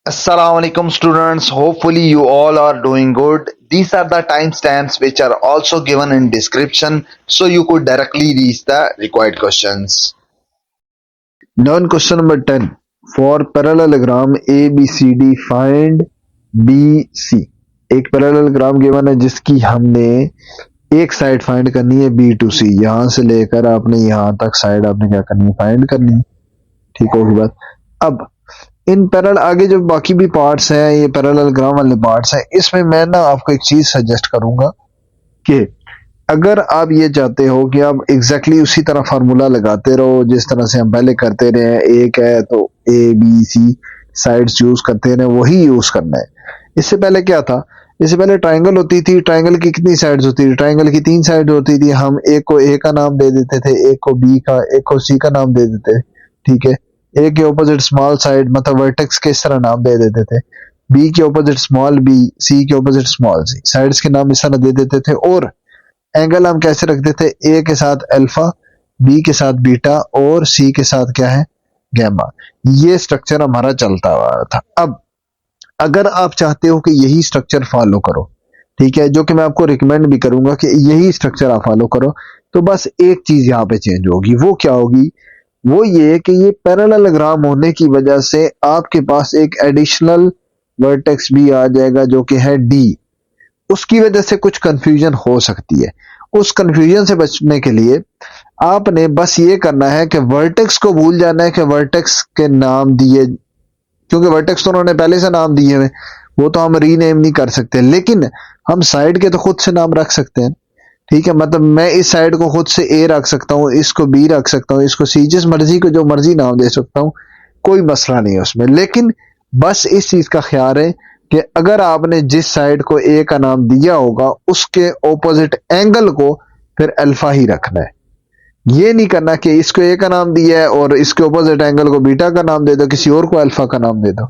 Assalamualaikum students. Hopefully you all are doing good. These are the timestamps which are also given in description so you could directly reach the required questions. Learn question number 10. For parallelogram ABCD find BC. एक parallelogram given है जिसकी हमने एक side find करनी है B to C। यहां से लेकर आपने यहां तक साइड आपने क्या करनी है, फाइंड करनी है। ठीक होगी बात। अब इन पैरेलल आगे जो बाकी भी पार्ट्स हैं, ये पैरेललोग्राम वाले पार्ट्स हैं, इसमें मैं ना आपको एक चीज सजेस्ट करूंगा कि अगर आप ये चाहते हो कि आप एग्जैक्टली उसी तरह फार्मूला लगाते रहो जिस तरह से हम पहले करते रहे हैं, एक है तो a B c sides use करते रहे, वही यूज करना है। इससे पहले क्या था, इससे पहले ट्राइंगल होती थी। ट्राइंगल की कितनी साइड्स होती थी? ट्राइंगल की 3 साइड होती थी। हम एक को ए का नाम दे देते थे, एक को बी का, एक को सी का नाम दे देते। ठीक है, ए के ऑपोजिट स्मॉल साइड मतलब वर्टेक्स के इस तरह नाम दे देते थे, बी के ऑपोजिट स्मॉल बी, सी के ऑपोजिट स्मॉल सी, साइड्स के नाम इस तरह दे देते थे। और एंगल हम कैसे रखते थे? ए के साथ अल्फा, बी के साथ बीटा और सी के साथ क्या है, गैमा। ये स्ट्रक्चर हमारा चलता आ रहा था। अब अगर आप चाहते हो कि यही स्ट्रक्चर फॉलो करो, ठीक है, जो कि मैं आपको रिकमेंड भी करूंगा कि यही स्ट्रक्चर आप फॉलो करो, तो बस एक चीज यहाँ पे चेंज होगी। वो क्या होगी? वो ये कि ये पैरेललोग्राम होने की वजह से आपके पास एक एडिशनल वर्टेक्स भी आ जाएगा जो कि है डी। उसकी वजह से कुछ कंफ्यूजन हो सकती है। उस कंफ्यूजन से बचने के लिए आपने बस ये करना है कि वर्टेक्स को भूल जाना है कि वर्टेक्स के नाम दिए, क्योंकि वर्टेक्स तो उन्होंने पहले से नाम दिए हुए, वो तो हम रीनेम नहीं कर सकते, लेकिन हम साइड के तो खुद से नाम रख सकते हैं। ठीक है, मतलब मैं इस साइड को खुद से ए रख सकता हूँ, इसको बी रख सकता हूँ, इसको सी, जिस मर्जी को जो मर्जी नाम दे सकता हूँ, कोई मसला नहीं है उसमें। लेकिन बस इस चीज का ख्याल है कि अगर आपने जिस साइड को ए का नाम दिया होगा उसके ऑपोजिट एंगल को फिर अल्फा ही रखना है। ये नहीं करना कि इसको ए का नाम दिया है और इसके ऑपोजिट एंगल को बीटा का नाम दे दो, किसी और को अल्फा का नाम दे दो।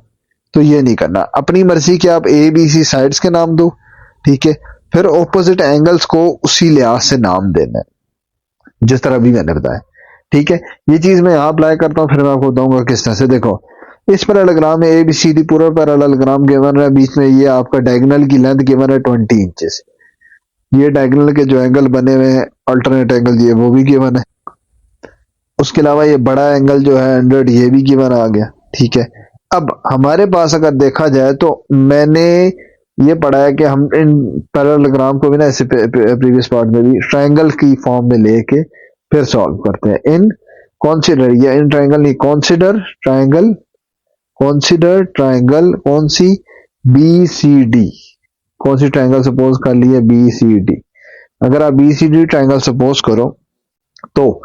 तो ये नहीं करना। अपनी मर्जी के आप ए बी सी साइड्स के नाम दो, ठीक है, फिर ऑपोजिट एंगल्स को उसी लिहाज से नाम देना है जिस तरह भी मैंने बताया। ठीक है, ये चीज मैं यहाँ अप्लाई करता हूँ, फिर मैं आपको बताऊंगा किस तरह से। देखो, इस पैरेललोग्राम में ए बी सी डी पूरा पैरेललोग्राम गिवन है, बीच में ये आपका डायगोनल की लेंथ गिवन है 20 इंचेस। ये डायगोनल के जो एंगल बने हुए हैं, अल्टरनेट एंगल, ये वो भी गिवन है। उसके अलावा ये बड़ा एंगल जो है 100, ये भी गिवन आ गया। ठीक है, अब हमारे पास अगर देखा जाए तो मैंने ये पढ़ा है कि हम इन पैरेललोग्राम को भी ना ऐसे प्रीवियस पार्ट में भी ट्रायंगल की फॉर्म में लेके फिर सॉल्व करते हैं। इन कॉन्सिडर, या इन ट्रायंगल नहीं, कॉन्सिडर ट्रायंगल, कॉन्सिडर ट्रायंगल कौन सी? B C D. कौन सी ट्रायंगल सपोज कर लिए? B C D. अगर आप B C D triangle suppose करो तो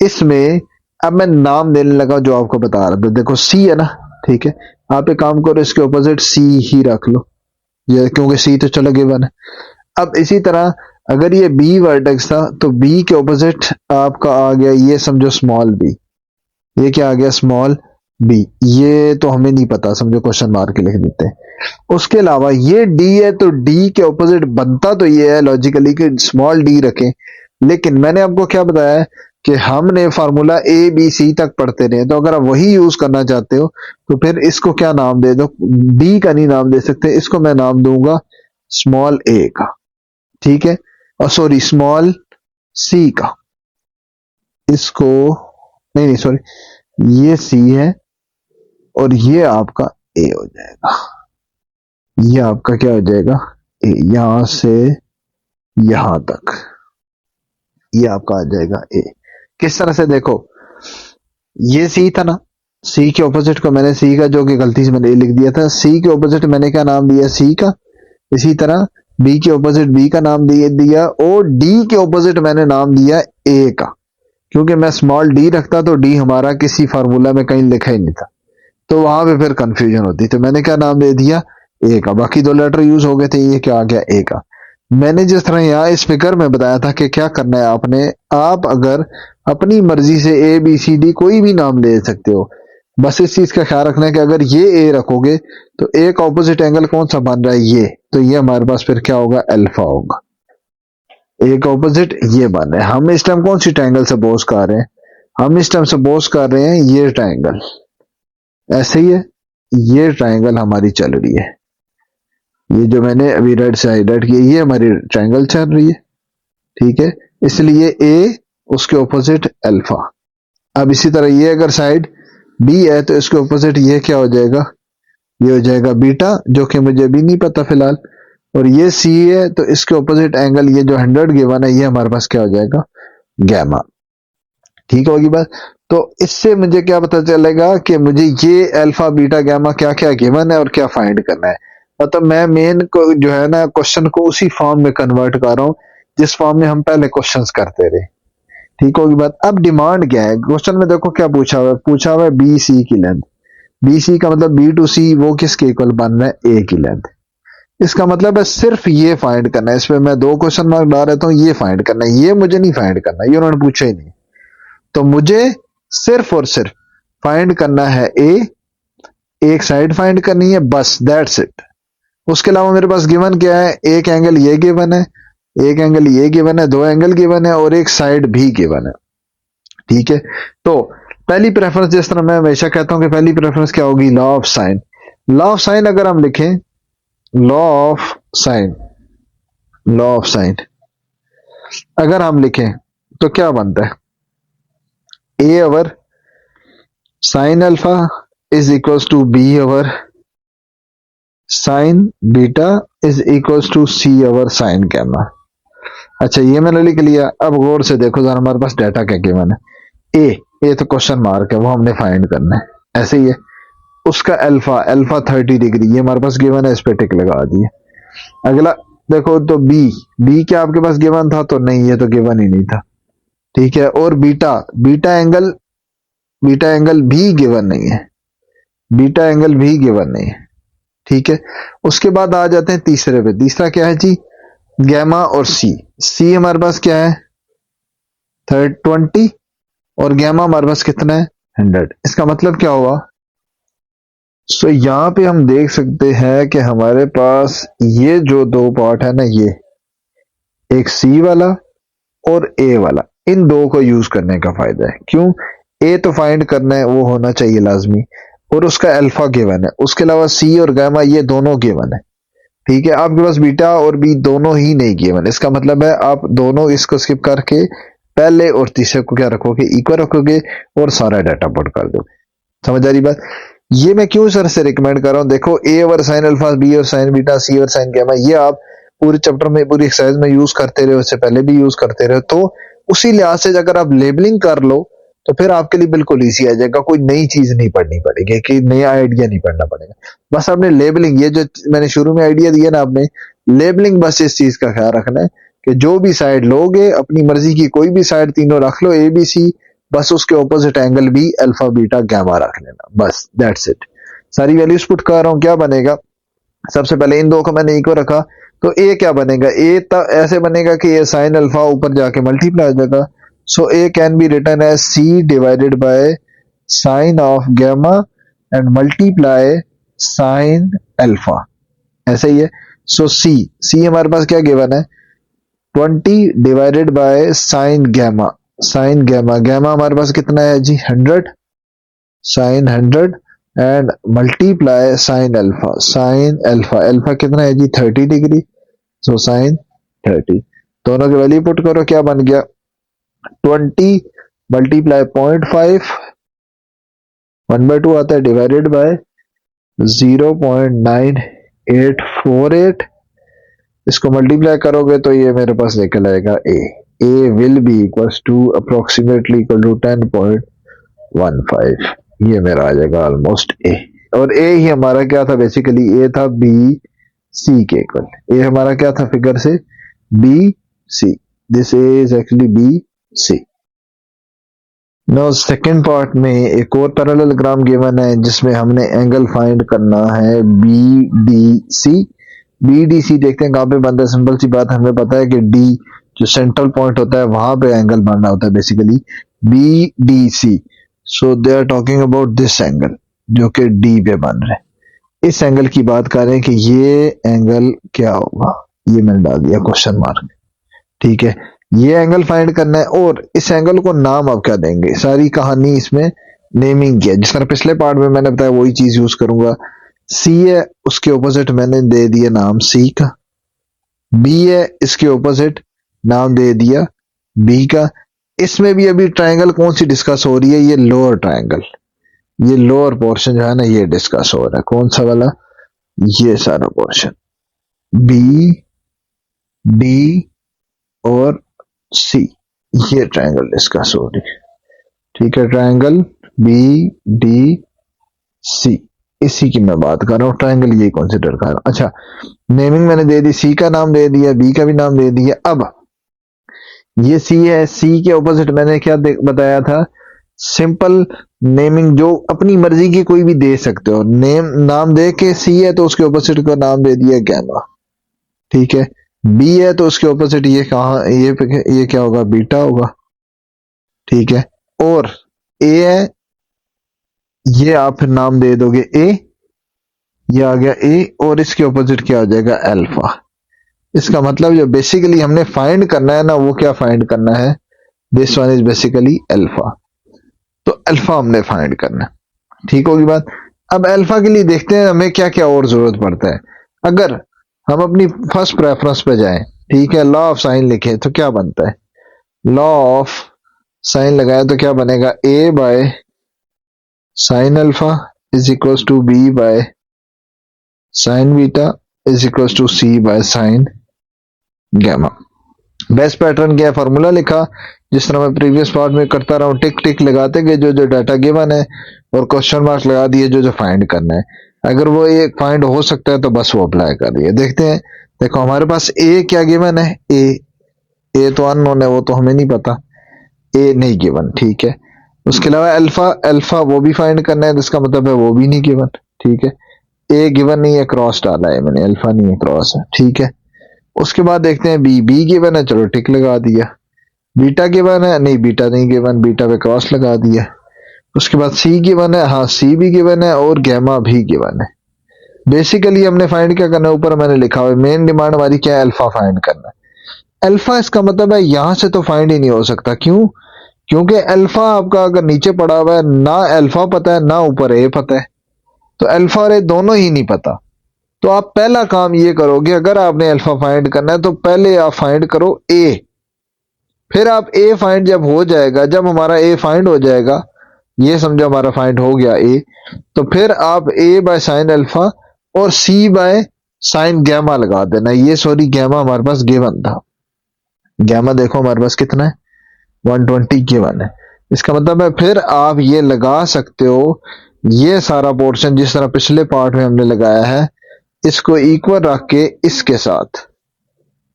इसमें अब मैं नाम देने लगा जो आपको बता रहा था। देखो सी है ना, ठीक है, आप एक काम करो, इसके ऑपोजिट सी ही रख लो, ये क्योंकि सी तो चलो गिवन है। अब इसी तरह अगर ये बी वर्टेक्स था तो बी के ऑपोजिट आपका आ गया, ये समझो स्मॉल बी। ये क्या आ गया? Small b. ये तो हमें नहीं पता, समझो क्वेश्चन मार्क के लिख देते हैं। उसके अलावा ये डी है तो डी के ऑपोजिट बनता तो ये है लॉजिकली कि स्मॉल डी रखें, लेकिन मैंने आपको क्या बताया है कि हमने फार्मूला ए बी सी तक पढ़ते रहे, तो अगर आप वही यूज करना चाहते हो तो फिर इसको क्या नाम दे दो? डी का नहीं नाम दे सकते, इसको मैं नाम दूंगा स्मॉल ए का। ठीक है, और सॉरी स्मॉल सी का। इसको नहीं नहीं सॉरी, ये सी है और ये आपका ए हो जाएगा। ये आपका क्या हो जाएगा? ए। यहां से यहां तक ये आपका आ जाएगा ए। किस तरह से? देखो, ये सी था ना, सी के ऑपोजिट को मैंने सी का, जो कि गलती से मैंने ए लिख दिया था, सी के ऑपोजिट मैंने क्या नाम दिया? सी का। इसी तरह बी के ऑपोजिट बी का नाम दिया और डी के ऑपोजिट मैंने नाम दिया ए का, क्योंकि मैं स्मॉल डी रखता तो डी हमारा किसी फार्मूला में कहीं लिखा ही नहीं था, तो वहां पे फिर कंफ्यूजन होती, तो मैंने क्या नाम दे दिया? ए का। बाकी 2 लेटर यूज हो गए थे, ये क्या आ गया? ए का। मैंने जिस तरह यहाँ इस फिगर में बताया था कि क्या करना है आपने, आप अगर अपनी मर्जी से ए बी सी डी कोई भी नाम ले सकते हो, बस इस चीज का ख्याल रखना है कि अगर ये ए रखोगे तो ए का ऑपोजिट एंगल कौन सा बन रहा है? ये, तो ये हमारे पास फिर क्या होगा? अल्फा होगा। ए का ऑपोजिट ये बन रहा है। हम इस टाइम कौन सी ट्रायंगल सपोज कर रहे हैं? हम इस टाइम सपोज कर रहे हैं ये ट्रायंगल, ऐसे ही है, ये ट्रायंगल हमारी चल रही है, ये जो मैंने अभी रेड से हाईलाइट किया ये हमारी ट्रायंगल चल रही है, ठीक है। इसलिए ए उसके ऑपोजिट अल्फा। अब इसी तरह ये अगर साइड बी है तो इसके ऑपोजिट ये क्या हो जाएगा, ये हो जाएगा बीटा, जो कि मुझे अभी नहीं पता फिलहाल। और ये सी है तो इसके ऑपोजिट एंगल ये जो 100 गिवन है ये हमारे पास क्या हो जाएगा, गैमा। ठीक होगी बात। तो इससे मुझे क्या पता चलेगा कि मुझे ये अल्फा बीटा गैमा क्या क्या गिवन है और क्या फाइंड करना है। मतलब मैं मेन को जो है ना क्वेश्चन को उसी फॉर्म में कन्वर्ट कर रहा हूँ जिस फॉर्म में हम पहले क्वेश्चंस करते रहे। ठीक होगी बात। अब डिमांड क्या है क्वेश्चन में, देखो क्या पूछा हुआ है बी सी की लेंथ। बी सी का मतलब बी टू सी वो किसके इक्वल बन रहा है, ए की लेंथ। इसका मतलब है सिर्फ ये फाइंड करना है, इसमें मैं 2 क्वेश्चन मार्क डाल रहता हूँ, ये फाइंड करना है, ये मुझे नहीं फाइंड करना, ये उन्होंने पूछा ही नहीं। तो मुझे सिर्फ और सिर्फ फाइंड करना है ए, एक साइड फाइंड करनी है, बस दैट्स इट। उसके अलावा मेरे पास गिवन क्या है, एक एंगल ये गिवन है, एक एंगल ये गिवन है, 2 एंगल गिवन है और एक साइड भी गिवन है। ठीक है। तो पहली प्रेफरेंस, जिस तरह मैं हमेशा कहता हूं कि पहली प्रेफरेंस क्या होगी, law of sine. Law of sine अगर हम लिखें, law of sine, law of sine अगर हम लिखें तो क्या बनता है, A over sine alpha is equals to B over sine beta is equals to C over sine gamma. अच्छा ये मैंने लिख लिया। अब गौर से देखो जरा हमारे पास डाटा क्या गिवन है। ए तो क्वेश्चन मार्क है, वो हमने फाइंड करना है, ऐसे ही है। उसका अल्फा, अल्फा 30 डिग्री, ये हमारे पास गिवन है, इस पे टिक लगा दिए। अगला देखो तो बी क्या आपके पास गिवन था, तो नहीं, ये तो गिवन ही नहीं था। ठीक है। और बीटा, बीटा एंगल भी गिवन नहीं है, बीटा एंगल भी गिवन नहीं है। ठीक है। उसके बाद आ जाते हैं तीसरे पे। तीसरा क्या है जी, गैमा और सी हमारे पास क्या है 20 और गैमा हमारे पास कितना है 100। इसका मतलब क्या हुआ, सो यहां पे हम देख सकते हैं कि हमारे पास ये जो 2 पार्ट है ना, ये एक सी वाला और ए वाला, इन 2 को यूज करने का फायदा है। क्यों, ए तो फाइंड करना है, वो होना चाहिए लाजमी, और उसका अल्फा गिवन है। उसके अलावा सी और गैमा ये दोनों गिवन है। ठीक है। आपके पास बीटा और बी दोनों ही नहीं गिवन, इसका मतलब है आप दोनों इसको स्किप करके पहले और तीसरे को क्या रखोगे, इक्वल रखोगे और सारा डाटा पुट कर दोगे। समझ आ रही बात। ये मैं क्यों सर से रिकमेंड कर रहा हूं, देखो ए और साइन अल्फा, बी और साइन बीटा, सी और साइन गैमा, ये आप पूरे चैप्टर में पूरी एक्सरसाइज में यूज करते रहे, उससे पहले भी यूज करते रहे। तो उसी लिहाज से अगर आप लेबलिंग कर लो तो फिर आपके लिए बिल्कुल इजी आ जाएगा, कोई नई चीज नहीं पढ़नी पड़ेगी, कि नया आइडिया नहीं पढ़ना पड़ेगा। बस आपने लेबलिंग, ये जो मैंने शुरू में आइडिया दिया ना आपने, लेबलिंग बस इस चीज का ख्याल रखना है कि जो भी साइड लोगे अपनी मर्जी की कोई भी साइड तीनों रख लो, ए बी सी, बस उसके ऑपोजिट एंगल भी अल्फा बीटा गैमा रख लेना, बस दैट्स इट। सारी वैल्यूज पुट कर रहा हूं, क्या बनेगा, सबसे पहले इन 2 को मैंने इक्वल रखा तो ए क्या बनेगा, ए ऐसे बनेगा कि ये साइन अल्फा ऊपर जाके मल्टीप्लाई हो जाएगा। So A can be written as C divided by sine of gamma and multiply sine alpha, ऐसे ही है। सो सी हमारे पास क्या गिवन है 20 divided by sine gamma, sine gamma, gamma हमारे पास कितना है जी 100, sine 100 and multiply sine alpha, alpha कितना है जी 30 डिग्री, सो साइन 30। दोनों की वैल्यू पुट करो, क्या बन गया 20 मल्टीप्लाई 0.5, 1/2 आता है, डिवाइडेड बाय 0.9848। इसको मल्टीप्लाई करोगे तो ये मेरे पास निकल आएगा A will be equals to approximately equal to 10.15। ये मेरा आ जाएगा ऑलमोस्ट ए। और ए ही हमारा क्या था, बेसिकली ए था बी सी के इक्वल। ए हमारा क्या था फिगर से, B C, this is actually B C. No second part में एक और पैरेललोग्राम गिवन है जिसमें हमने एंगल फाइंड करना है B D C. B D C देखते हैं कहां पे बनता है, सिंपल सी बात, हमें पता है कि डी जो सेंट्रल पॉइंट होता है वहां पे एंगल बनना होता है basically, B D C. So they are talking about this angle जो कि डी पे बन रहा है। इस एंगल की बात कर रहे हैं कि ये एंगल क्या होगा, ये मैंने डाल दिया क्वेश्चन मार्क। ठीक है। ये एंगल फाइंड करना है और इस एंगल को नाम आप क्या देंगे, सारी कहानी इसमें नेमिंग किया, जिस तरह पिछले पार्ट में मैंने बताया वही चीज यूज करूंगा। सी है, उसके ऑपोजिट मैंने दे दिया नाम सी का। बी है, इसके ऑपोजिट नाम दे दिया बी का। इसमें भी अभी ट्रायंगल कौन सी डिस्कस हो रही है, ये लोअर ट्रायंगल, ये लोअर पोर्शन जो है ना ये डिस्कस हो रहा है। कौन सा वाला, ये सारा पोर्शन, बी डी और सी, ये ट्रायंगल डिस्कस हो रही है। ठीक है, ट्रायंगल बी डी सी, इसी की मैं बात कर रहा हूँ, ट्रायंगल ये कंसिडर कर रहा हूँ। अच्छा, नेमिंग मैंने दे दी, सी का नाम दे दिया, बी का भी नाम दे दिया। अब ये सी है, सी के ऑपोजिट मैंने क्या बताया था, सिंपल नेमिंग, जो अपनी मर्जी की कोई भी दे सकते हो नेम, नाम दे के सी है तो उसके ऑपोजिट का नाम दे दिया गैमा। ठीक है, बी है तो उसके ऑपोजिट ये कहा, ये क्या होगा, बीटा होगा। ठीक है, और ए है, ये आप फिर नाम दे दोगे ए, ये आ गया ए, और इसके ऑपोजिट क्या हो जाएगा, अल्फा। इसका मतलब जो बेसिकली हमने फाइंड करना है ना, वो क्या फाइंड करना है, this one is basically alpha. तो अल्फा हमने फाइंड करना है। ठीक होगी बात। अब अल्फा के लिए देखते हैं हमें क्या क्या और जरूरत पड़ता है। अगर हम अपनी फर्स्ट प्रेफरेंस पे जाएं, ठीक है, लॉ ऑफ साइन लिखे तो क्या बनता है, लॉ ऑफ साइन लगाए तो क्या बनेगा, A by sine alpha is equal to B by sine beta is equal to C by sine gamma. Best pattern क्या है, फॉर्मूला लिखा, जिस तरह मैं प्रीवियस पार्ट में करता रहा हूँ, टिक टिक लगाते गए जो जो डाटा गिवन है, और क्वेश्चन मार्क लगा दिए जो जो फाइंड करना है। अगर वो एक फाइंड हो सकता है तो बस वो अप्लाई कर दिए। देखते हैं, देखो हमारे पास ए क्या गिवन है, ए तो अननोन है, वो तो हमें नहीं पता, ए नहीं गिवन। ठीक है, उसके अलावा अल्फा, अल्फा वो भी फाइंड करना है, जिसका मतलब है वो भी नहीं गिवन। ठीक है, ए गिवन नहीं है, क्रॉस डाला है मैंने, अल्फा नहीं है, क्रॉस है। ठीक है, उसके बाद देखते हैं बी, बी गिवन है, चलो टिक लगा दिया। बीटा गिवन है, नहीं बीटा नहीं गिवन, बीटा पे क्रॉस लगा दिया। उसके बाद सी गिवन है, हाँ सी भी गिवन है, और गैमा भी गिवन है। बेसिकली हमने फाइंड क्या करना है, ऊपर मैंने लिखा हुआ है, मेन डिमांड हमारी क्या है, अल्फा फाइंड करना है। अल्फा इसका मतलब है यहां से तो फाइंड ही नहीं हो सकता, क्यों, क्योंकि अल्फा आपका अगर नीचे पड़ा हुआ है, ना अल्फा पता है ना ऊपर ए पता है, तो अल्फा और ए दोनों ही नहीं पता। तो आप पहला काम ये करोगे, अगर आपने अल्फा फाइंड करना है तो पहले आप फाइंड करो ए, फिर आप ए फाइंड जब हो जाएगा, जब हमारा ए फाइंड हो जाएगा, ये समझो हमारा फाइंड हो गया ए, तो फिर आप ए बाय साइन अल्फा और सी बाय साइन गैमा लगा देना। ये सॉरी गैमा हमारे पास गिवन था, गैमा देखो हमारे पास कितना है, 120 गिवन है। इसका मतलब है फिर आप ये लगा सकते हो, ये सारा पोर्शन जिस तरह पिछले पार्ट में हमने लगाया है, इसको इक्वल रख के इसके साथ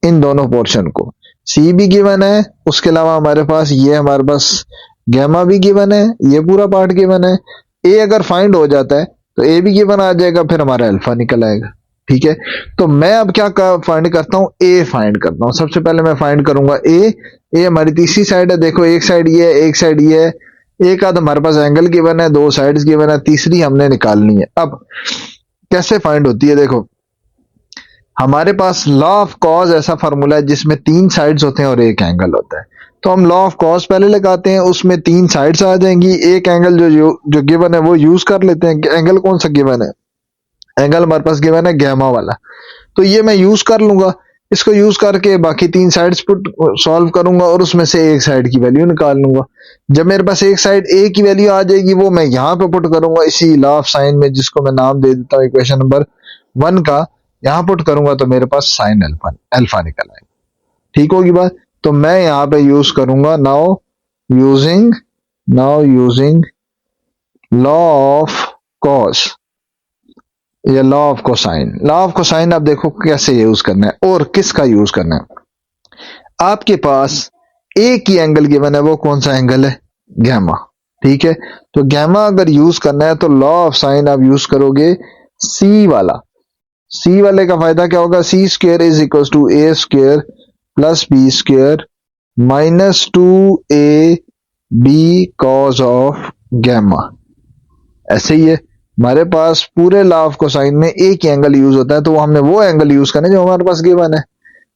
इन दोनों पोर्शन को, सी भी गिवन है, उसके अलावा हमारे पास ये हमारे पास गैमा भी गिवन है, ये पूरा पार्ट गिवन है। ए अगर फाइंड हो जाता है तो ए भी गिवन आ जाएगा, फिर हमारा अल्फा निकल आएगा। ठीक है, तो मैं अब क्या फाइंड करता हूँ, ए फाइंड करता हूँ। सबसे पहले मैं फाइंड करूंगा ए, ए हमारी तीसरी साइड है, देखो एक साइड ये है, एक साइड ये है, एक आध हमारे पास एंगल गिवन है, दो साइड्स गिवन है, तीसरी हमने निकालनी है। अब कैसे फाइंड होती है, देखो हमारे पास लॉ ऑफ कॉज ऐसा फॉर्मूला है जिसमें तीन साइड्स होते हैं और एक एंगल होता है। तो हम लॉ ऑफ कॉज पहले लगाते हैं, उसमें तीन साइड्स आ जाएंगी, एक एंगल जो गिवन है वो यूज कर लेते हैं। एंगल कौन सा गिवन है, एंगल हमारे पास गिवन है गैमा वाला, तो ये मैं यूज कर लूंगा। इसको यूज करके बाकी तीन साइड्स पुट सॉल्व करूंगा और उसमें से एक साइड की वैल्यू निकाल लूंगा। जब मेरे पास एक साइड ए की वैल्यू आ जाएगी, वो मैं यहाँ पे पुट करूंगा इसी लॉ ऑफ साइन में, जिसको मैं नाम दे देता हूँ इक्वेशन नंबर 1 का, यहाँ पुट करूंगा तो मेरे पास साइन अल्फा अल्फा निकल आएगा। ठीक होगी बात। तो मैं यहाँ पे यूज करूंगा now using law of cos या law of cosine. Law of cosine आप देखो कैसे यूज करना है और किसका यूज करना है। आपके पास ए की एंगल गिवन है, वो कौन सा एंगल है, गैमा। ठीक है, तो गैमा अगर यूज करना है तो लॉ ऑफ साइन आप यूज करोगे सी वाला। सी वाले का फायदा क्या होगा, C square is equal to A square plus B square minus 2 B cos of gamma. ऐसे ही है, हमारे पास पूरे लॉ ऑफ कोसाइन में एक ही एंगल यूज होता है, तो हमने वो एंगल यूज करना है जो हमारे पास गिवन है।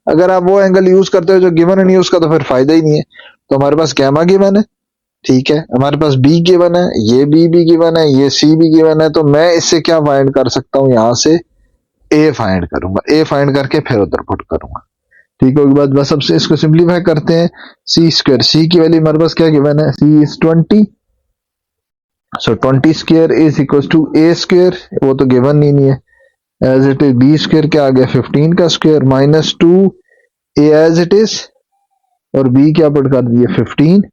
अगर आप वो एंगल यूज करते हो जो गिवन नहीं है, उसका तो फिर फायदा ही नहीं है। तो हमारे पास गैमा गिवन है, ठीक है, हमारे पास बी गिवन है, ये बी भी गिवन है, ये सी भी गिवन है, तो मैं इससे क्या फाइंड कर सकता हूं, यहां से ए फाइंड करूंगा, ए फाइंड करके फिर उधर पुट करूंगा। ठीक होगी बात। बस अब से इसको सिंप्लीफाई करते हैं। सी स्क्वायर, सी की वैल्यू हमारे पास क्या गिवन है, C is 20, so 20 square is equal to A square, वो तो गिवन ही नहीं है, as it is B square क्या आ गया 15 का square minus 2 A as it is, और बी क्या पुट कर दिया 15,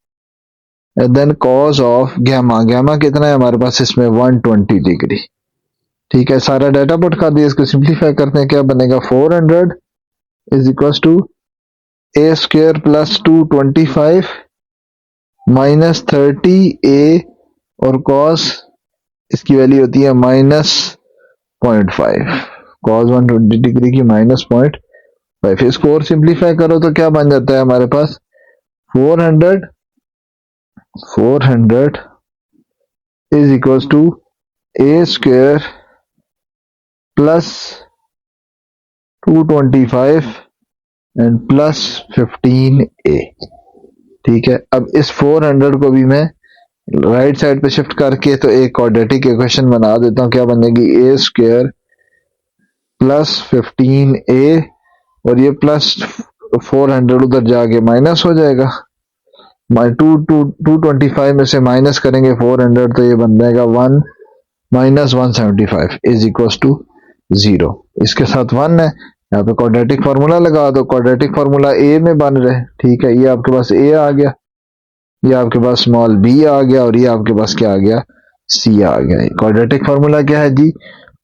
and then cos of gamma, gamma कितना है हमारे पास इसमें 120 डिग्री। ठीक है, सारा डाटा पुट कर दिया, इसको सिंप्लीफाई करते हैं, क्या बनेगा 400 is equal to A square plus 225 minus 30 a, और कॉस इसकी वैल्यू होती है माइनस 0.5, कॉस 120 डिग्री की माइनस 0.5। इसको और सिंप्लीफाई करो तो क्या बन जाता है हमारे पास 400 is equal to A square plus 225 and plus 15 a. ठीक है, अब इस 400 को भी मैं राइट साइड पे शिफ्ट करके तो एक क्वाड्रेटिक इक्वेशन बना देता हूं, क्या बनेगी ए स्क्वायर प्लस 15 ए, और ये प्लस 400 उधर जाके माइनस हो जाएगा, 225 में से माइनस करेंगे 400 तो ये बन जाएगा 1 माइनस 175 इज इक्वल टू 0। इसके साथ 1 है, यहाँ पे क्वाड्रेटिक फार्मूला लगा दो, क्वाड्रेटिक फार्मूला ए में बन रहे। ठीक है, ये आपके पास ए आ गया, ये आपके पास स्मॉल बी आ गया, और ये आपके पास क्या आ गया सी आ गया। क्वाड्रेटिक फार्मूला क्या है जी,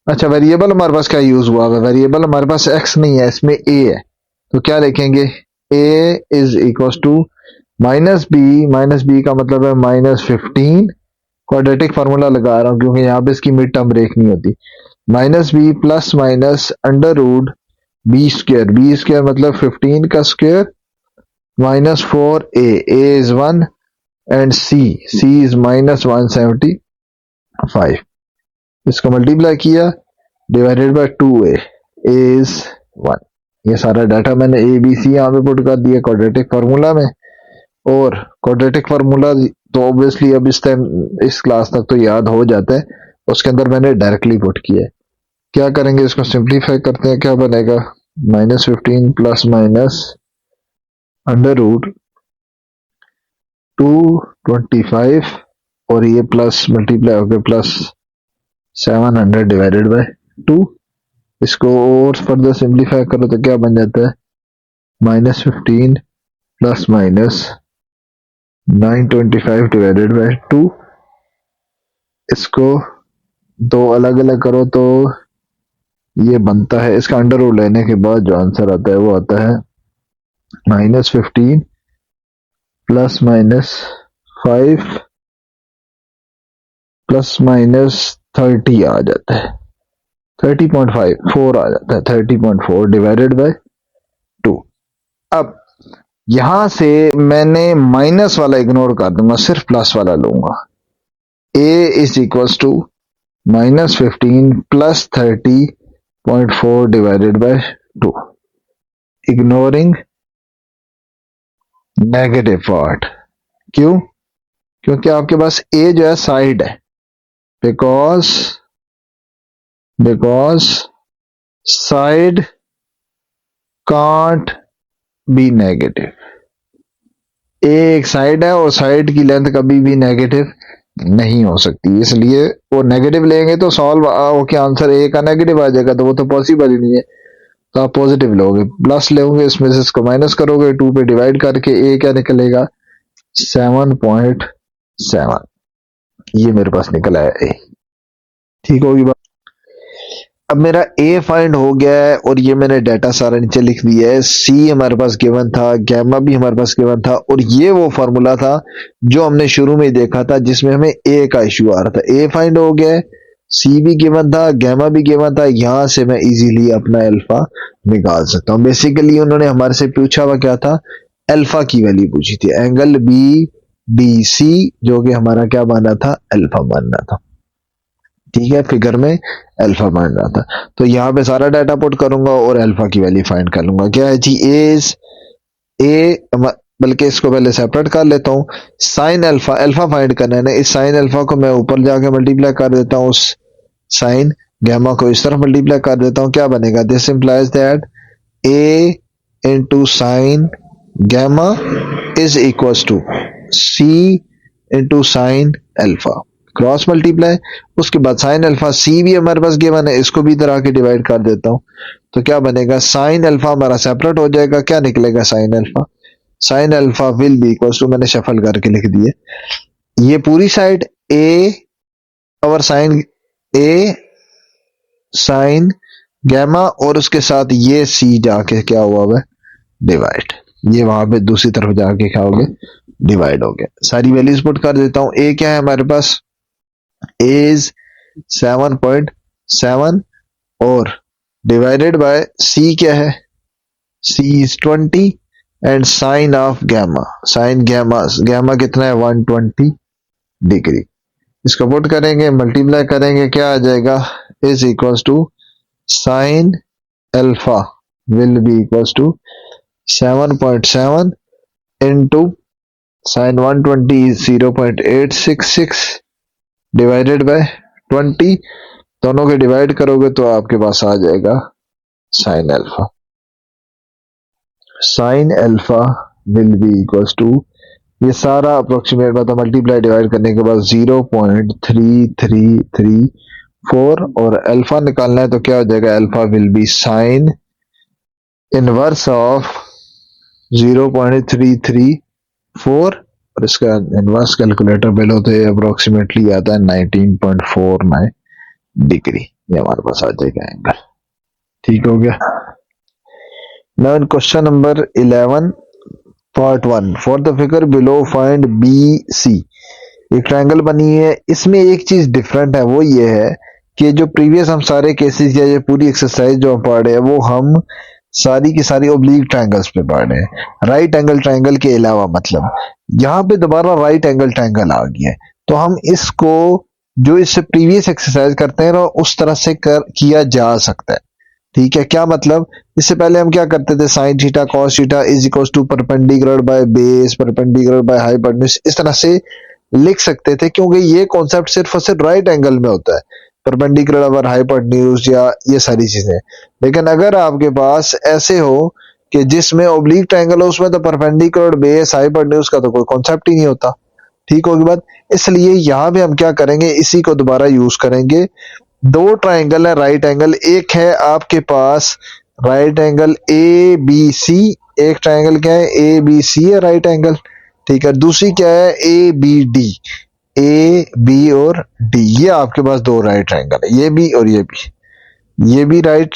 अच्छा वेरिएबल हमारे पास क्या यूज हुआ है, वेरिएबल हमारे पास एक्स नहीं है, इसमें ए है, तो क्या लिखेंगे A is equal to minus B का मतलब है -15, क्वाड्रेटिक फार्मूला लगा रहा हूं क्योंकि यहाँ पे इसकी मिड टर्म ब्रेक नहीं होती, minus b plus minus under root b square मतलब 15 का square minus 4 a is 1 and c is minus 175, इसको मल्टीप्लाई किया डिवाइडेड बाय 2a इज 1। ये सारा डाटा मैंने ए बी सी यहाँ पे पुट कर दिया क्वाड्रेटिक फार्मूला में, और क्वाड्रेटिक फार्मूला तो ऑब्वियसली अब इस टाइम इस क्लास तक तो याद हो जाता है, उसके अंदर मैंने डायरेक्टली पुट किया है। क्या करेंगे, इसको सिंप्लीफाई करते हैं, क्या बनेगा -15 प्लस माइनस अंडर रूट 225, और ये प्लस मल्टीप्लाई होकर प्लस 700 डिवाइडेड बाय 2, इसको और फर्दर सिंप्लीफाई करो तो क्या बन जाता है -15 प्लस माइनस 925 डिवाइडेड बाय 2, इसको दो अलग अलग करो तो ये बनता है, इसका अंडर रूट लेने के बाद जो आंसर आता है वो आता है -15 प्लस माइनस 5 प्लस माइनस 30 आ जाता है, 30.54 आ जाता है, 30.4 डिवाइडेड बाय 2। अब यहां से मैंने माइनस वाला इग्नोर कर दूंगा, सिर्फ प्लस वाला लूंगा, a is equal to -15 plus 30.4 divided by 2, ignoring negative part. क्यों, क्योंकि आपके पास a जो है साइड है, because side can't be negative, एक साइड है और साइड की लेंथ कभी भी नेगेटिव नहीं हो सकती, इसलिए वो नेगेटिव लेंगे तो सॉल्व होके आंसर ए का नेगेटिव आ जाएगा, तो वो तो पॉसिबल ही नहीं है, तो आप पॉजिटिव लोगे, प्लस लोगे, इसमें से इसको माइनस करोगे, 2 पे डिवाइड करके ए क्या निकलेगा 7.7, ये मेरे पास निकला है ए। ठीक होगी बात। अब मेरा ए फाइंड हो गया है, और ये मैंने डाटा सारा नीचे लिख दिया है, सी हमारे पास गिवन था, गैमा भी हमारे पास गिवन था, और ये वो फार्मूला था जो हमने शुरू में देखा था जिसमें हमें ए का इश्यू आ रहा था। ए फाइंड हो गया है, सी भी गिवन था, गैमा भी गिवन था, यहां से मैं इजीली अपना अल्फा निकाल सकता हूं। बेसिकली उन्होंने हमारे से पूछा हुआ क्या था, अल्फा की वैल्यू पूछी थी, एंगल बी डी सी जो कि हमारा क्या बना था अल्फा बनना था। ठीक है, फिगर में अल्फा बन रहा था, तो यहाँ पे सारा डाटा पुट करूंगा और अल्फा की वैल्यू फाइंड कर लूंगा। क्या है जी, ए बल्कि इसको पहले सेपरेट कर लेता हूँ। साइन अल्फा, अल्फा फाइंड करना है ना, इस साइन अल्फा को मैं ऊपर जाके मल्टीप्लाई कर देता हूँ, उस साइन गैमा को इस तरफ मल्टीप्लाई कर देता हूँ। क्या बनेगा? This implies that a into sine gamma is equals to c into sine alpha, cross multiply. उसके बाद साइन अल्फा, सी भी हमारे पास गिवन है, इसको भी इधर आके डिवाइड कर देता हूँ। तो क्या बनेगा? साइन अल्फा हमारा सेपरेट हो जाएगा, क्या निकलेगा? Sine alpha. Sine alpha will be equals to, मैंने शफल करके लिख दिए, ये पूरी साइड ए और साइन ए साइन गैमा, और उसके साथ ये सी जाके क्या हुआ है? डिवाइड। ये वहां पे दूसरी तरफ जाके क्या हो गया? डिवाइड हो गया। सारी वैल्यूज पुट कर देता हूं। ए क्या है हमारे पास? ए इज 7.7 और डिवाइडेड बाय सी क्या है? C is 20 and sine of gamma, sine gamma, gamma कितना है? 120 डिग्री। इसको पुट करेंगे, मल्टीप्लाई करेंगे, क्या आ जाएगा? Is equals to sine alpha will be equals to 7.7 into sine 120 is 0.866 divided by 20, दोनों के डिवाइड करोगे तो आपके पास आ जाएगा sine alpha. Sine alpha will be equals to, ये सारा अप्रोक्सीमेट मतलब मल्टीप्लाई डिवाइड करने के बाद 0.3334, और अल्फा निकालना है तो क्या हो जाएगा? Alpha will B sign inverse of 0.334, और इसका इनवर्स कैलकुलेटर बेलो तो अप्रोक्सीमेटली आता है 19.49 डिग्री। ये हमारे पास आ जाएगा एंगल। ठीक हो गया। Now in question number 11 part 1, for the figure below find B C. एक ट्रायंगल बनी है, इसमें एक चीज डिफरेंट है, वो ये है कि जो प्रीवियस हम सारे केसेस या ये पूरी एक्सरसाइज जो हम पढ़ रहे हैं वो हम सारी की सारी ओब्लिक ट्रायंगल्स पे पढ़ रहे हैं, राइट एंगल ट्रायंगल के अलावा। मतलब यहाँ पे दोबारा राइट एंगल ट्रायंगल आ गया है, तो हम इसको जो इससे प्रीवियस एक्सरसाइज करते हैं ना उस तरह से किया जा सकता है। ठीक है, क्या मतलब? इससे पहले हम क्या करते थे? Sine theta cos theta is equal to perpendicular by base perpendicular by hypotenuse, इस तरह से लिख सकते थे, क्योंकि ये कॉन्सेप्ट सिर्फ और सिर्फ राइट एंगल में होता है, परपेंडिकुलर ओवर हाइपोटेन्यूज या ये सारी चीजें। लेकिन अगर आपके पास ऐसे हो कि जिसमें ओब्लिक ट्रायंगल हो, उसमें तो परपेंडिकुलर बेस हाइपोटेन्यूज का तो कोई कॉन्सेप्ट ही नहीं होता। ठीक होगी बात। इसलिए यहां पे हम क्या करेंगे? इसी को दोबारा यूज करेंगे। दो ट्रायंगल है राइट एंगल, एक है आपके पास right angle A B C, एक ट्रायंगल क्या है? ए बी सी है राइट एंगल। ठीक है, दूसरी क्या है? A B D, A B और डी, ये आपके पास दो राइट ट्रायंगल है, ये भी और ये भी राइट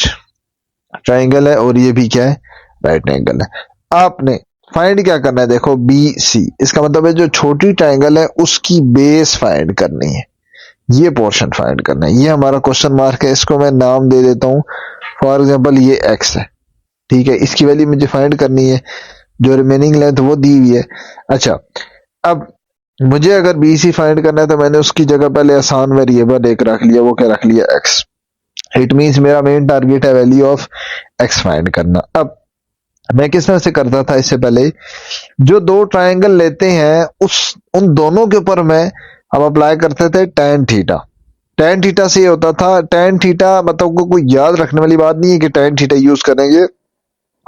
ट्रायंगल है और ये भी क्या है? राइट एंगल है। आपने फाइंड क्या करना है? देखो बी सी, इसका मतलब है जो छोटी ट्रायंगल है उसकी बेस फाइंड करनी है, ये पोर्शन फाइंड करना है। ये हमारा क्वेश्चन मार्क है, इसको मैं नाम दे देता हूं, फॉर एग्जांपल ये x है। ठीक है, इसकी वैल्यू मुझे फाइंड करनी है, जो रिमेनिंग लेंथ वो दी हुई है। अच्छा, अब मुझे अगर बी सी फाइंड करना है तो मैंने उसकी जगह पहले आसान वेरिएबल एक रख लिया, वो क्या रख लिया? x। इट मीन्स मेरा मेन टारगेट है वैल्यू ऑफ x फाइंड करना। अब मैं किस तरह से करता था? इससे पहले जो दो ट्रायंगल लेते हैं उन दोनों के ऊपर हम अप्लाई करते थे tan थीटा। tan थीटा से ये होता था, tan थीटा मतलब कोई याद रखने वाली बात नहीं है कि tan थीटा यूज करेंगे,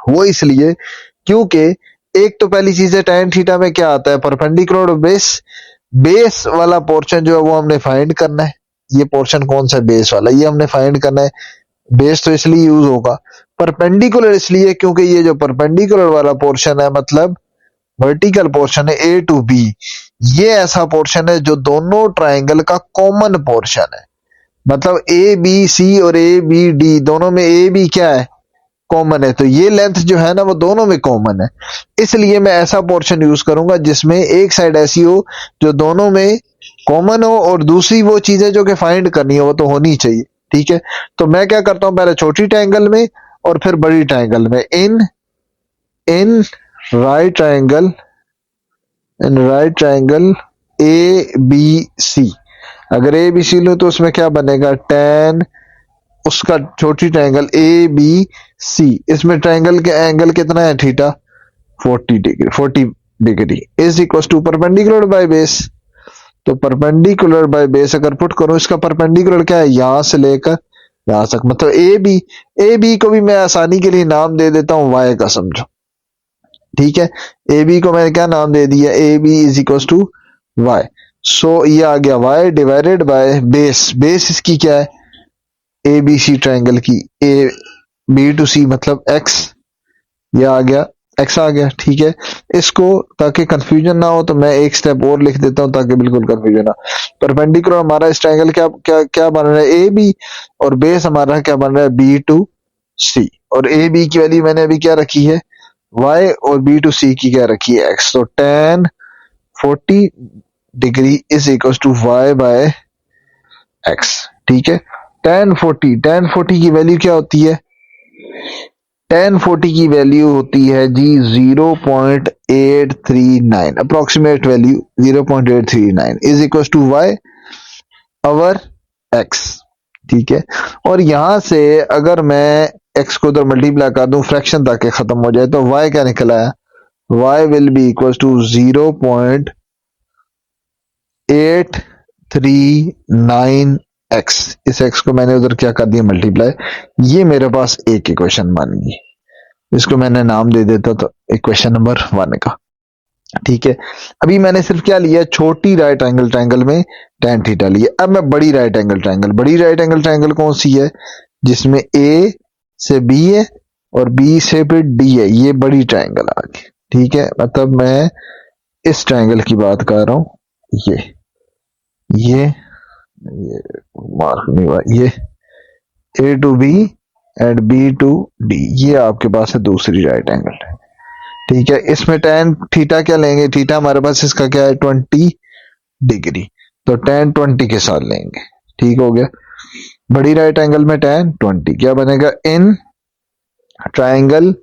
वो इसलिए क्योंकि एक तो पहली चीज है tan थीटा में क्या आता है? परपेंडिकुलर बेस, बेस वाला पोर्शन जो है वो हमने फाइंड करना है। ये पोर्शन कौन सा बेस वाला, ये हमने फाइंड करना है। बेस तो इसलिए यूज होगा, परपेंडिकुलर इसलिए क्योंकि ये जो परपेंडिकुलर वाला पोर्शन है मतलब वर्टिकल पोर्शन है ए टू बी, ये ऐसा पोर्शन है जो दोनों ट्रायंगल का कॉमन पोर्शन है। मतलब ए बी सी और ए बी डी दोनों में ए बी क्या है? कॉमन है, तो ये लेंथ जो है ना वो दोनों में कॉमन है। इसलिए मैं ऐसा पोर्शन यूज करूंगा जिसमें एक साइड ऐसी हो जो दोनों में कॉमन हो और दूसरी वो चीजें जो कि फाइंड करनी हो वो तो होनी चाहिए। ठीक है, तो मैं क्या करता हूं? पहले छोटी ट्रायंगल में और फिर बड़ी ट्रायंगल में, in right triangle A B C. अगर ए बी सी लो तो उसमें क्या बनेगा? tan उसका छोटी ट्रायंगल ए बी सी, इसमें ट्रायंगल के एंगल कितना है? Theta 40 degree, 40 degree is equal to perpendicular by base. तो परपेंडिकुलर बाय बेस अगर पुट करूं, इसका परपेंडिकुलर क्या है, यहां से लेकर यहां तक, मतलब ए बी को भी मैं आसानी के लिए नाम दे देता हूं वाई का, समझो। ठीक है, ए बी को मैंने क्या नाम दे दिया, A B is equal to Y. So ये आ गया Y divided by base. Base इसकी क्या है, ए बी सी ट्राइंगल की, ए बी टू सी मतलब एक्स, ये आ गया एक्स आ गया। ठीक है, इसको ताकि कंफ्यूजन ना हो तो मैं एक स्टेप और लिख देता हूं ताकि बिल्कुल कंफ्यूजन ना। परपेंडिकुलर हमारा इस ट्रायंगल क्या क्या क्या बन रहा है, ए बी, और बेस हमारा क्या बन रहा है, बी टू सी। और ए बी की वैल्यू मैंने अभी क्या रखी है, y, और बी टू सी की क्या रखी है, x। तो tan 40 degree is equal to y by x। ठीक है, tan 40 की वैल्यू क्या होती है, tan 40 की वैल्यू होती है जी 0.839, approximate value 0.839 is equal to y over x। ठीक है, और यहां से अगर मैं x को उधर मल्टीप्लाई कर दूं फ्रैक्शन ताकि खत्म हो जाए, तो y क्या निकला है, y will be equals to 0.839x। इस x को मैंने उधर क्या कर दिया, मल्टीप्लाई। ये मेरे पास एक इक्वेशन बन गई, इसको मैंने नाम दे देता तो इक्वेशन नंबर 1 का। ठीक है, अभी मैंने सिर्फ क्या लिया, छोटी राइट एंगल ट्रायंगल में tan थीटा लिया। अब मैं बड़ी राइट एंगल ट्रायंगल, बड़ी राइट एंगल ट्रायंगल कौन सी है, जिसमें a से b है और b से फिर d है, ये बड़ी ट्रायंगल आ गई। ठीक है, मतलब मैं इस ट्रायंगल की बात कर रहा हूं, ये मार्क नहीं हुआ, ये A to B and B to D, ये आपके पास है दूसरी राइट एंगल। ठीक है, इसमें tan थीटा क्या लेंगे, थीटा हमारे पास इसका क्या है 20 डिग्री, तो tan 20 के साथ लेंगे। ठीक हो गया, बड़ी राइट एंगल में tan 20 क्या बनेगा, in triangle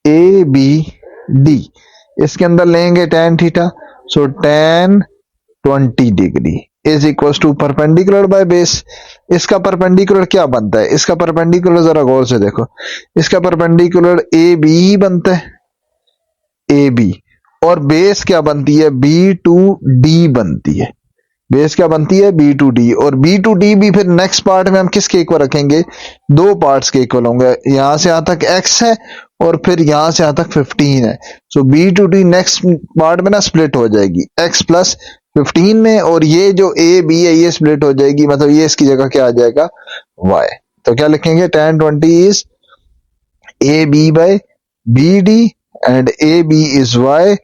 A B D, इसके अंदर लेंगे tan थीटा, so tan 20 degree is equal to perpendicular by base. इसका परपेंडिकुलर क्या बनता है, इसका परपेंडिकुलर जरा गौर से देखो, इसका परपेंडिकुलर ए बी ही बनता है, ए बी, और बेस क्या बनती है, बी टू डी बनती है। बेस क्या बनती है, बी टू डी, और बी टू डी भी फिर नेक्स्ट पार्ट में हम किसके इक्वल रखेंगे, दो पार्ट्स के इक्वल होंगे। यहां से यहां तक x है और फिर यहां से यहां तक 15 है, so B to D next part में ना स्प्लिट हो जाएगी x प्लस 15 में, और ये जो ए बी है ये स्प्लिट हो जाएगी, मतलब ये इसकी जगह क्या आ जाएगा, y। तो क्या लिखेंगे, tan 20 is A B by B D and A B is y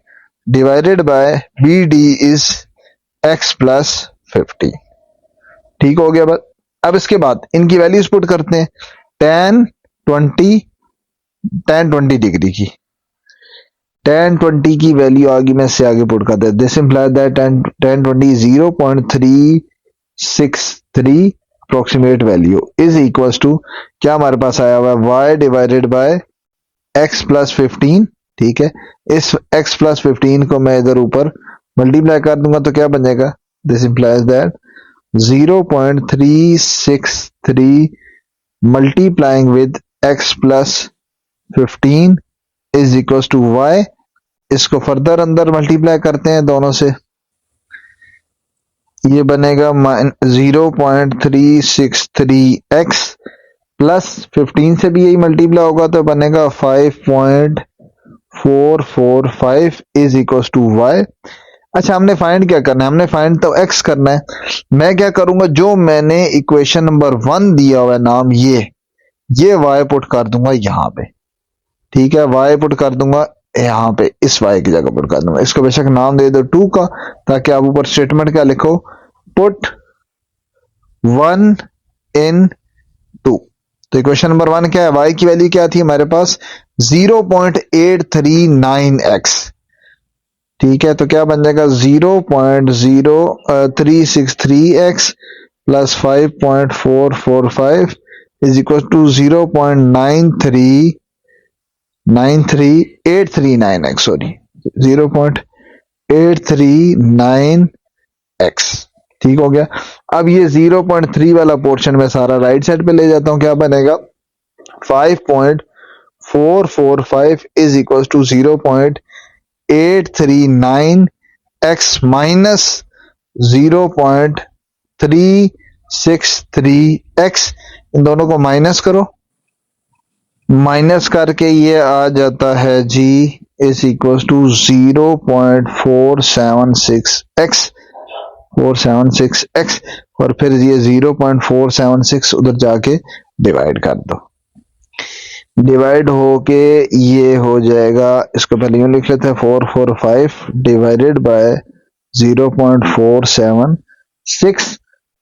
divided by B D is x plus 50। ठीक हो गया बस। अब इसके बाद इनकी वैल्यूज पुट करते हैं, tan 20 डिग्री की, tan 20 की वैल्यू आगे मैं इससे आगे पुट करते हैं, this implies that tan 20 0.363 approximate value is equals to क्या हमारे पास आया हुआ है, y divided by x plus 15। ठीक है, इस x प्लस 15 को मैं इधर ऊपर मल्टीप्लाई कर दूंगा तो क्या बन जाएगा, this implies that 0.363 multiplying with x plus 15 is equals to y। इसको फर्दर अंदर मल्टीप्लाई करते हैं दोनों से, ये बनेगा 0.363x प्लस 15 से भी यही मल्टीप्लाई होगा तो बनेगा 5.445 इज इक्वल्स टू y। अच्छा, हमने फाइंड क्या करना है, हमने फाइंड तो x करना है। मैं क्या करूंगा, जो मैंने इक्वेशन नंबर 1 दिया हुआ है नाम, ये y पुट कर दूंगा यहाँ पे। ठीक है, y पुट कर दूंगा यहाँ पे, इस y की जगह पुट कर दूंगा। इसको बेशक नाम दे दो 2 का, ताकि आप ऊपर स्टेटमेंट क्या लिखो, पुट 1 इन 2। तो इक्वेशन नंबर 1 क्या है, y की वैल्यू क्या थी हमारे पास 0.839x। ठीक है, तो क्या बन जाएगा 0.0363x plus 5.445 is equal to 0.93839x, sorry 0.839x। ठीक हो गया। अब ये 0.3 वाला पोर्शन में सारा राइट साइड पे ले जाता हूं, क्या बनेगा 5.445 is equal to 0.839 839 X minus 0.363 X, इन दोनों को माइनस करो, माइनस करके ये आ जाता है G is equal to 0.476 X, 476 X, और फिर ये 0.476 उधर जाके डिवाइड कर दो, डिवाइड होके ये हो जाएगा, इसको पहले यूं लिख लेते हैं 445 डिवाइडेड बाय 0.476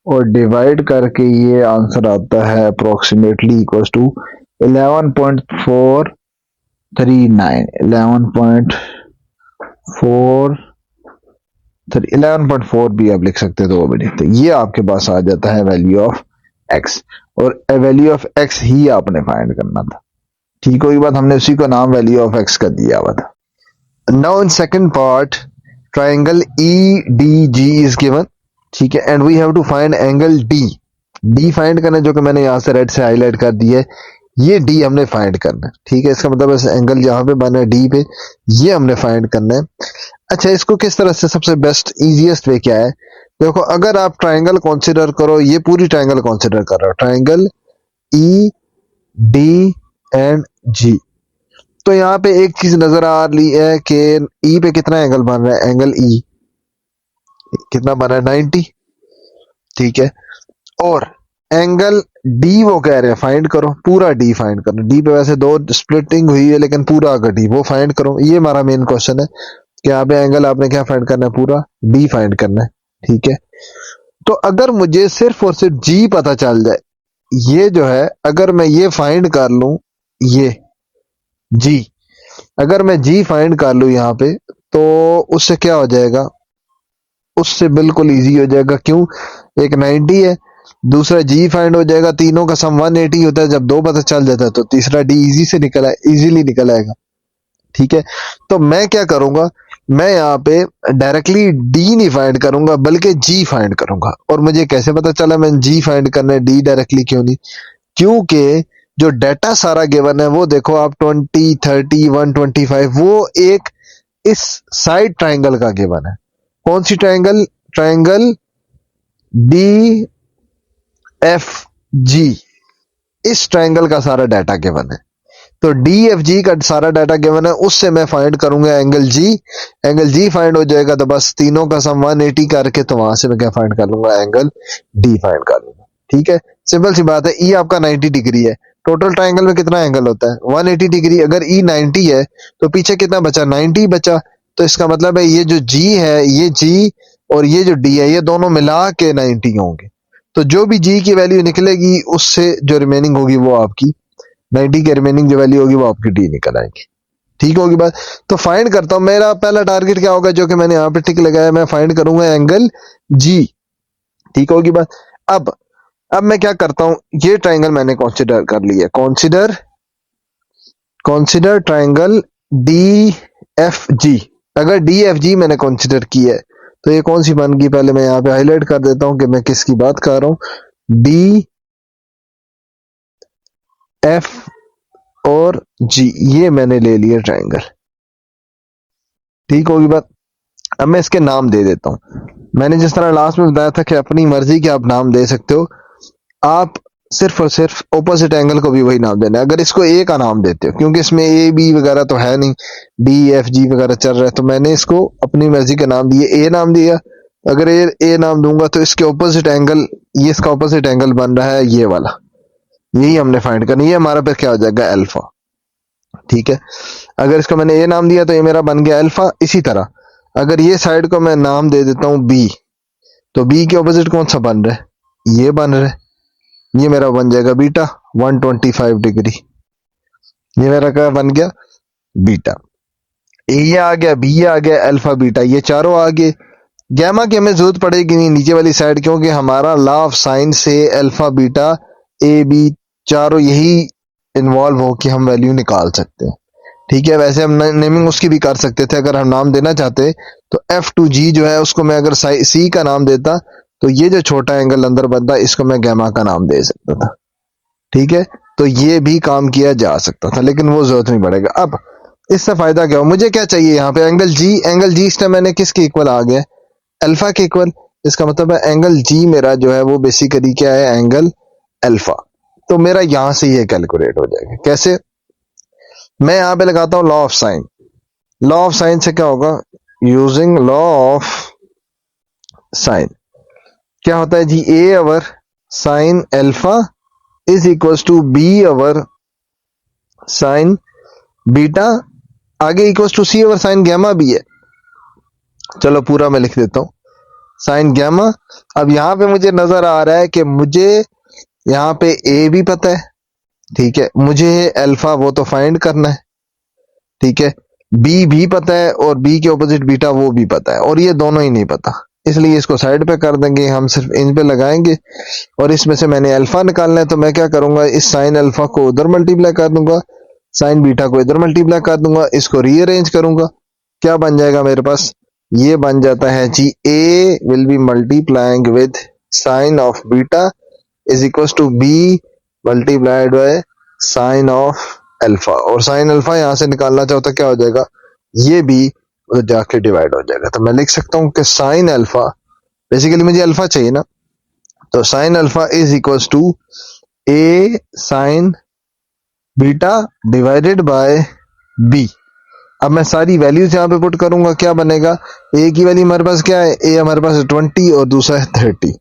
और डिवाइड करके ये आंसर आता है अप्रोक्सीमेटली इक्वल टू 11.439, 11.4 भी आप लिख सकते हैं, तो वो भी लिखते हैं। ये आपके पास आ जाता है वैल्यू ऑफ एक्स, और वैल्यू ऑफ एक्स ही आपने फाइंड करना था। ठीक होगी बात, हमने उसी को नाम वैल्यू ऑफ एक्स का दिया हुआ था। Now in second part triangle EDG is given, ठीक है, and we have to find angle D find करना है, जो कि मैंने यहां से रेड से हाईलाइट कर दिया है, ये डी हमने फाइंड करना है। ठीक है, इसका मतलब एंगल जहां पे बना है डी पे, ये हमने फाइंड करना है। अच्छा, इसको किस तरह से, सबसे बेस्ट इजीएस्ट वे क्या है, देखो अगर आप ट्राइंगल कंसीडर करो, ये पूरी ट्राइंगल कंसीडर कर रहे हो, ट्राइंगल ED एंड G, तो यहाँ पे एक चीज नजर आ रही है कि ई पे कितना एंगल बन रहा है, एंगल ई कितना बन रहा है 90, ठीक है, और एंगल डी वो कह रहे हैं फाइंड करो, पूरा डी फाइंड करो, डी पे वैसे दो स्प्लिटिंग हुई है लेकिन पूरा अगर डी वो फाइंड करो, ये हमारा मेन क्वेश्चन है कि यहाँ पे एंगल आपने क्या फाइंड करना है, पूरा डी फाइंड करना है। ठीक है, तो अगर मुझे सिर्फ और सिर्फ जी पता चल जाए, ये जो है अगर मैं ये फाइंड कर लूं, ये जी अगर मैं जी फाइंड कर लूं यहाँ पे, तो उससे क्या हो जाएगा, उससे बिल्कुल इजी हो जाएगा। क्यों, एक 90 है, दूसरा जी फाइंड हो जाएगा, तीनों का सम 180 होता है, जब दो पता चल जाता है तो तीसरा डी इजीली निकल आएगा। ठीक है, तो मैं क्या करूंगा, मैं यहाँ पे डायरेक्टली डी नहीं फाइंड करूंगा बल्कि जी फाइंड करूंगा। और मुझे कैसे पता चला मैं जी फाइंड करना है, डी डायरेक्टली क्यों नहीं, क्योंकि जो डाटा सारा गिवन है वो देखो आप 20, 30, 125, वो एक इस साइड ट्राइंगल का गिवन है। कौन सी ट्राइंगल, ट्राइंगल DFG, इस ट्राइंगल का सारा डाटा गिवन है, तो DFG का सारा डाटा गिवन है, उससे मैं फाइंड करूंगा angle G, angle G find हो जाएगा तो बस तीनों का सम 180 करके, तो वहां से मैं क्या फाइंड कर लूंगा, एंगल डी फाइंड कर लूंगा। ठीक है, सिंपल सी बात है, ई आपका 90 डिग्री है, टोटल ट्राइंगल में कितना एंगल होता है 180 डिग्री, अगर ई 90 है तो पीछे कितना बचा, 90 बचा, तो इसका मतलब है ये जो जी है, ये जी और ये जो डी है, ये दोनों मिला के 90 होंगे, तो जो भी जी की वैल्यू निकलेगी उससे जो रिमेनिंग होगी वो आपकी 90 की रिमेनिंग जो वैल्यू होगी वो आपकी डी निकल आएगी। ठीक होगी बात, तो फाइंड करता हूं, मेरा पहला टारगेट क्या होगा, जो कि मैंने यहाँ पे टिक लगाया, मैं फाइंड करूंगा एंगल जी। ठीक होगी बात, अब मैं क्या करता हूं, ये ट्राइंगल मैंने कंसीडर कर लिया, कंसीडर ट्राइंगल DFG, अगर DFG मैंने कंसीडर किया है तो ये कौन सी बन गई, पहले मैं यहाँ पे हाईलाइट कर देता हूं कि मैं किसकी बात कर रहा हूं, DF और G, ये मैंने ले लिया ट्राइंगल। ठीक होगी बात, अब मैं इसके नाम दे देता हूं, मैंने जिस तरह लास्ट में बताया था कि अपनी मर्जी के आप नाम दे सकते हो, आप सिर्फ और सिर्फ ऑपोजिट एंगल को भी वही नाम देना है। अगर इसको ए का नाम देते हो, क्योंकि इसमें ए बी वगैरह तो है नहीं, DFG वगैरह चल रहा है, तो मैंने इसको अपनी मर्जी के नाम दिए, ए नाम दिया, अगर ए नाम दूंगा तो इसके ऑपोजिट एंगल, ये इसका ऑपोजिट एंगल बन रहा है ये वाला, यही हमने फाइंड करना, ये हमारा फिर क्या हो जाएगा, अल्फा। ठीक है, अगर इसको मैंने ए नाम दिया तो ये मेरा बन गया अल्फा। इसी तरह अगर ये साइड को मैं नाम दे देता हूं बी, तो बी के ऑपोजिट कौन सा बन रहा है, ये बन रहा है, ये मेरा बन जाएगा बीटा 125 डिग्री, ये मेरा क्या बन गया, बीटा। ए आ गया, बी आ गया, अल्फा बीटा, ये चारों आ गए। गैमा की हमें जरूरत पड़ेगी नहीं नीचे वाली साइड, क्योंकि हमारा लॉ ऑफ साइन से अल्फा बीटा ए बी चारों यही इन्वॉल्व हो कि हम वैल्यू निकाल सकते हैं। ठीक है, वैसे हम नेमिंग उसकी भी कर सकते थे, अगर हम नाम देना चाहते तो F2G जो है उसको मैं अगर सी का नाम देता, तो ये जो छोटा एंगल अंदर बनता इसको मैं गैमा का नाम दे सकता था। ठीक है, तो ये भी काम किया जा सकता था, लेकिन वो जरूरत नहीं पड़ेगा। अब इससे फायदा क्या हो, मुझे क्या चाहिए यहाँ पे एंगल जी इस टाइम मैंने किसके इक्वल आ गया, अल्फा के इक्वल। इसका मतलब है एंगल जी मेरा जो है वो बेसिकली क्या है, एंगल अल्फा। तो मेरा यहां से ये कैलकुलेट हो जाएगा। कैसे, मैं यहां पे लगाता हूं law of sine. Law of sign से क्या होगा, यूजिंग लॉ ऑफ साइन क्या होता है जी, A over sine alpha is equal to B over sine beta, आगे equal to C over sine gamma भी है। चलो पूरा मैं लिख देता हूं, साइन गैमा। अब यहां पे मुझे नजर आ रहा है कि मुझे यहाँ पे ए भी पता है, ठीक है, मुझे अल्फा वो तो फाइंड करना है, ठीक है, बी भी पता है और बी के ऑपोजिट बीटा वो भी पता है, और ये दोनों ही नहीं पता, इसलिए इसको साइड पे कर देंगे, हम सिर्फ इन पे लगाएंगे। और इसमें से मैंने अल्फा निकालना है, तो मैं क्या करूंगा, इस साइन अल्फा को उधर मल्टीप्लाई कर दूंगा, साइन बीटा को इधर मल्टीप्लाई कर दूंगा, इसको रीअरेंज करूंगा, क्या बन जाएगा मेरे पास, ये बन जाता है जी, A will be multiplying with sine of beta is equal to B multiplied by sine of alpha, और साइन अल्फा यहां से निकालना चाहो तो क्या हो जाएगा, ये भी उधर जाके डिवाइड हो जाएगा। तो मैं लिख सकता हूं कि साइन अल्फा, बेसिकली मुझे अल्फा चाहिए ना, तो sine alpha is equal to a sine beta divided by b. अब मैं सारी वैल्यूज यहाँ पे पुट करूंगा, क्या बनेगा, ए की वैल्यू हमारे पास क्या है, ए हमारे पास 20 और दूसरा है 30,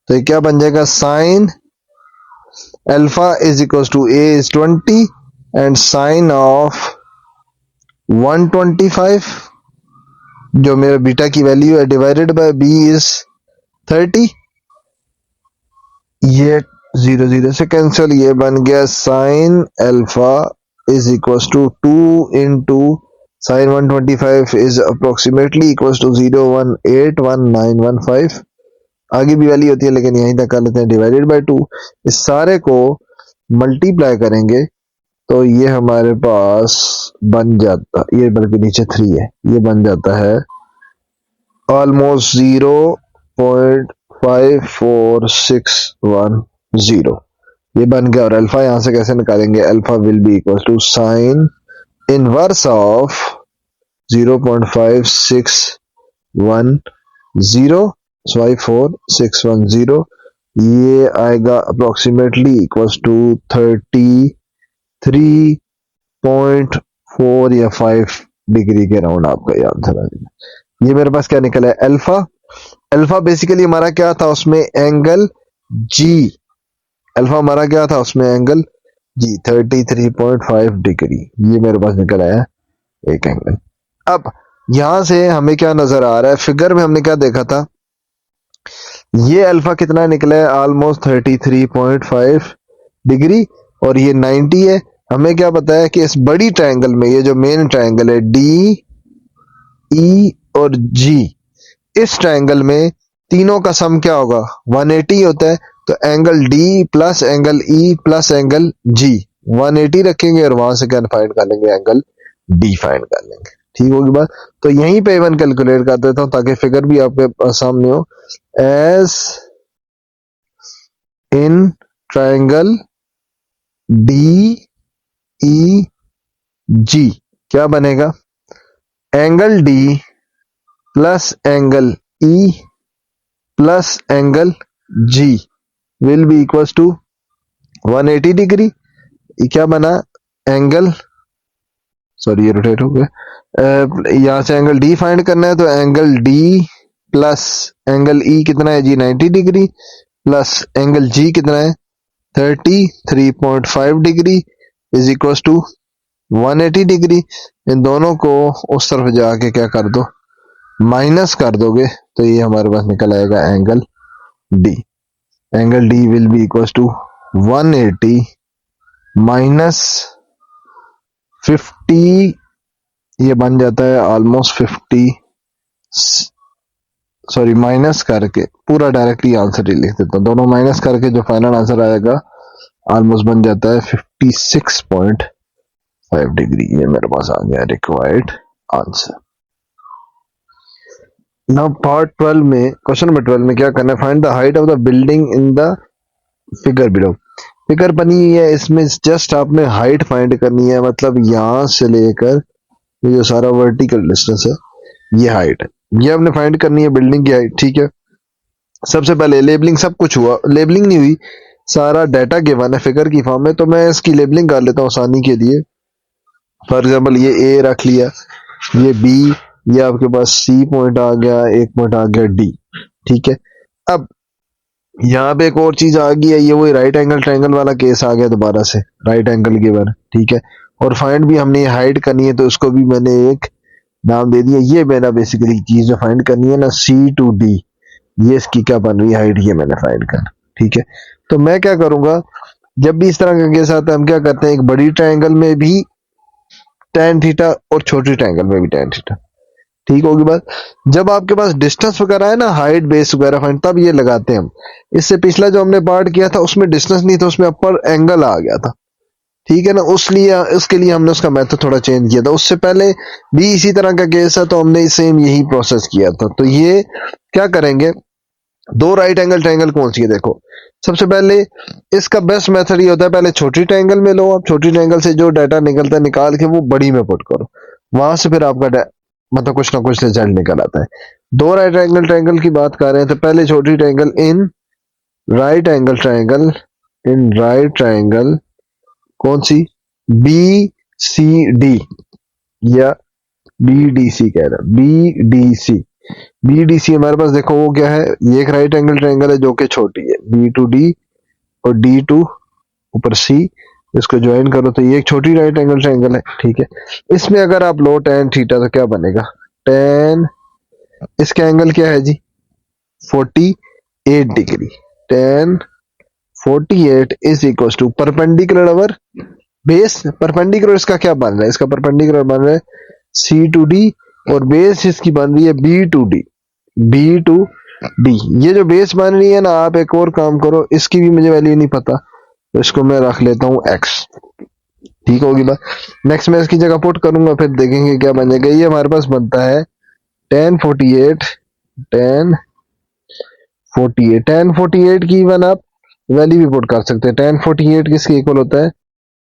तो ये क्या बन जाएगा, sine alpha is equal to a is 20 and sine of 125 जो मेरा बीटा की वैल्यू है डिवाइडेड बाय बी इज 30, ये 0 0 से कैंसिल, ये बन गया sine alpha is equal to 2 into sine 125 is approximately equal to 0.181915। आगे भी वैल्यू होती है लेकिन यहीं तक कर लेते हैं, डिवाइडेड बाय 2। इस सारे को मल्टीप्लाई करेंगे तो ये हमारे पास बन जाता, ये बल्कि नीचे 3 है, ये बन जाता है ऑलमोस्ट 0.54610, ये बन गया। और अल्फा यहां से कैसे निकालेंगे, alpha will be equal to sine inverse of 0.54610, ये आएगा अप्रोक्सीमेटली इक्वल टू 33.4 या 5 डिग्री के राउंड आपका ये आंसर आ जाएगा। ये मेरे पास क्या निकला है, अल्फा। अल्फा बेसिकली हमारा क्या था उसमें, एंगल जी। अल्फा हमारा क्या था उसमें, एंगल जी, 33.5 डिग्री, ये मेरे पास निकल आया एक एंगल। अब यहां से हमें क्या नजर आ रहा है, फिगर में हमने क्या देखा था, ये अल्फा कितना निकला है, ऑलमोस्ट 33.5 डिग्री, और ये 90 है। हमें क्या पता है कि इस बड़ी ट्रायंगल में, ये जो मेन ट्रायंगल है डी ई और जी, इस ट्रायंगल में तीनों का सम क्या होगा, 180 होता है। तो angle D plus angle E plus angle जी 180 रखेंगे, और वहां से क्या फाइंड कर लेंगे, एंगल डी फाइंड कर लेंगे। ठीक होगी बात। तो यहीं पे इवन कैलकुलेट कर देता हूं ताकि फिगर भी आपके सामने हो। As in triangle D E G क्या बनेगा, angle D plus angle E plus angle G will be equal to 180 degree. ये क्या बना, एंगल, सॉरी ये रोटेट हो गया, यहां से एंगल डी फाइंड करना है, तो angle D plus angle E कितना है जी, 90 डिग्री, प्लस एंगल जी कितना है 33.5 degree is equal to 180 degree. इन दोनों को उस तरफ जाके क्या कर दो, माइनस कर दोगे, तो ये हमारे पास निकल आएगा angle D. Angle D will be equal to 180 minus 50, ये बन जाता है ऑलमोस्ट 50, सॉरी माइनस करके पूरा डायरेक्टली आंसर ही लिख देता हूँ, दोनों माइनस करके जो फाइनल आंसर आएगा ऑलमोस्ट बन जाता है 56.5 डिग्री। ये मेरे पास आ गया रिक्वायर्ड आंसर। नाउ पार्ट 12 में, क्वेश्चन नंबर 12 में क्या करना है, find the height of the building in the figure below. Figure बनी हुई है, इसमें जस्ट आपने हाइट फाइंड करनी है, मतलब यहां से लेकर ये जो सारा वर्टिकल डिस्टेंस है ये हाइट है, ये हमने फाइंड करनी है बिल्डिंग की हाइट। ठीक है, सबसे पहले लेबलिंग, सब कुछ हुआ, लेबलिंग नहीं हुई, सारा डाटा गिवन है फिगर की फॉर्म में, तो मैं इसकी लेबलिंग कर लेता हूँ आसानी के लिए। फॉर एग्जांपल ये ए रख लिया, ये बी, ये आपके पास सी पॉइंट आ गया, एक पॉइंट आ गया डी। ठीक है, अब यहाँ पे एक और चीज आ गई है, ये वही राइट एंगल ट्रायंगल वाला केस आ गया दोबारा से, राइट एंगल गिवन। ठीक है, और फाइंड भी हमने हाइड करनी है, तो उसको भी मैंने एक नाम दे दिया। ये मेरा बेसिकली चीज जो फाइंड करनी है ना, सी टू डी, ये इसकी क्या बन रही है हाइट, ये मैंने फाइंड करना। ठीक है, तो मैं क्या करूंगा, जब भी इस तरह का केस आता है हम क्या करते हैं, एक बड़ी ट्रायंगल में भी tan थीटा और छोटी ट्रायंगल में भी tan थीटा। ठीक होगी बात। जब आपके पास डिस्टेंस वगैरह है ना, हाइट बेस वगैरह फाइंड, तब ये लगाते हैं हम। इससे पिछला जो हमने पार्ट किया था उसमें डिस्टेंस नहीं था, उसमें अपर एंगल आ गया था। ठीक है ना, उसके लिए हमने उसका मेथड थोड़ा चेंज किया था। उससे पहले भी इसी तरह का केस है तो हमने सेम यही प्रोसेस किया था। तो ये क्या करेंगे, दो राइट एंगल ट्रायंगल कौन सी है, देखो सबसे पहले इसका बेस्ट मेथड ये होता है, पहले छोटी ट्रायंगल में लो, आप छोटी ट्रायंगल से जो डाटा निकलता है निकाल के वो बड़ी में पुट करो, वहां से फिर आपका मतलब कुछ ना कुछ रिजल्ट निकल आता है। दो राइट एंगल ट्रायंगल की बात कर रहे हैं तो पहले छोटी triangle, in right angle triangle, in right triangle कौन सी, बी सी डी, या बी डी सी कह रहा है, B D C. B D C हमारे पास देखो वो क्या है, ये एक राइट एंगल ट्रायंगल है जो कि छोटी है, बी टू डी और डी टू ऊपर सी, इसको ज्वाइन करो तो ये एक छोटी राइट एंगल ट्रायंगल है। ठीक है, इसमें अगर आप लो tan थीटा तो क्या बनेगा, tan, इसका एंगल क्या है जी 48 degree, tan 48 is equal to perpendicular over base, perpendicular इसका क्या बन रहा है, इसका परपेंडिकुलर बन रहा है सी टू डी, और बेस इसकी बन रही है B to D, B to D. ये जो बेस बन रही है ना, आप एक और काम करो, इसकी भी मुझे वैल्यू नहीं पता तो इसको मैं रख लेता हूँ x। ठीक होगी बात। नेक्स्ट मैं इसकी जगह पुट करूंगा, फिर देखेंगे क्या बन जाएगा। ये हमारे पास बनता है tan 48, tan 48, tan 48 की इवन आप वैल्यू भी पुट कर सकते हैं। tan 48 किसके इक्वल होता है,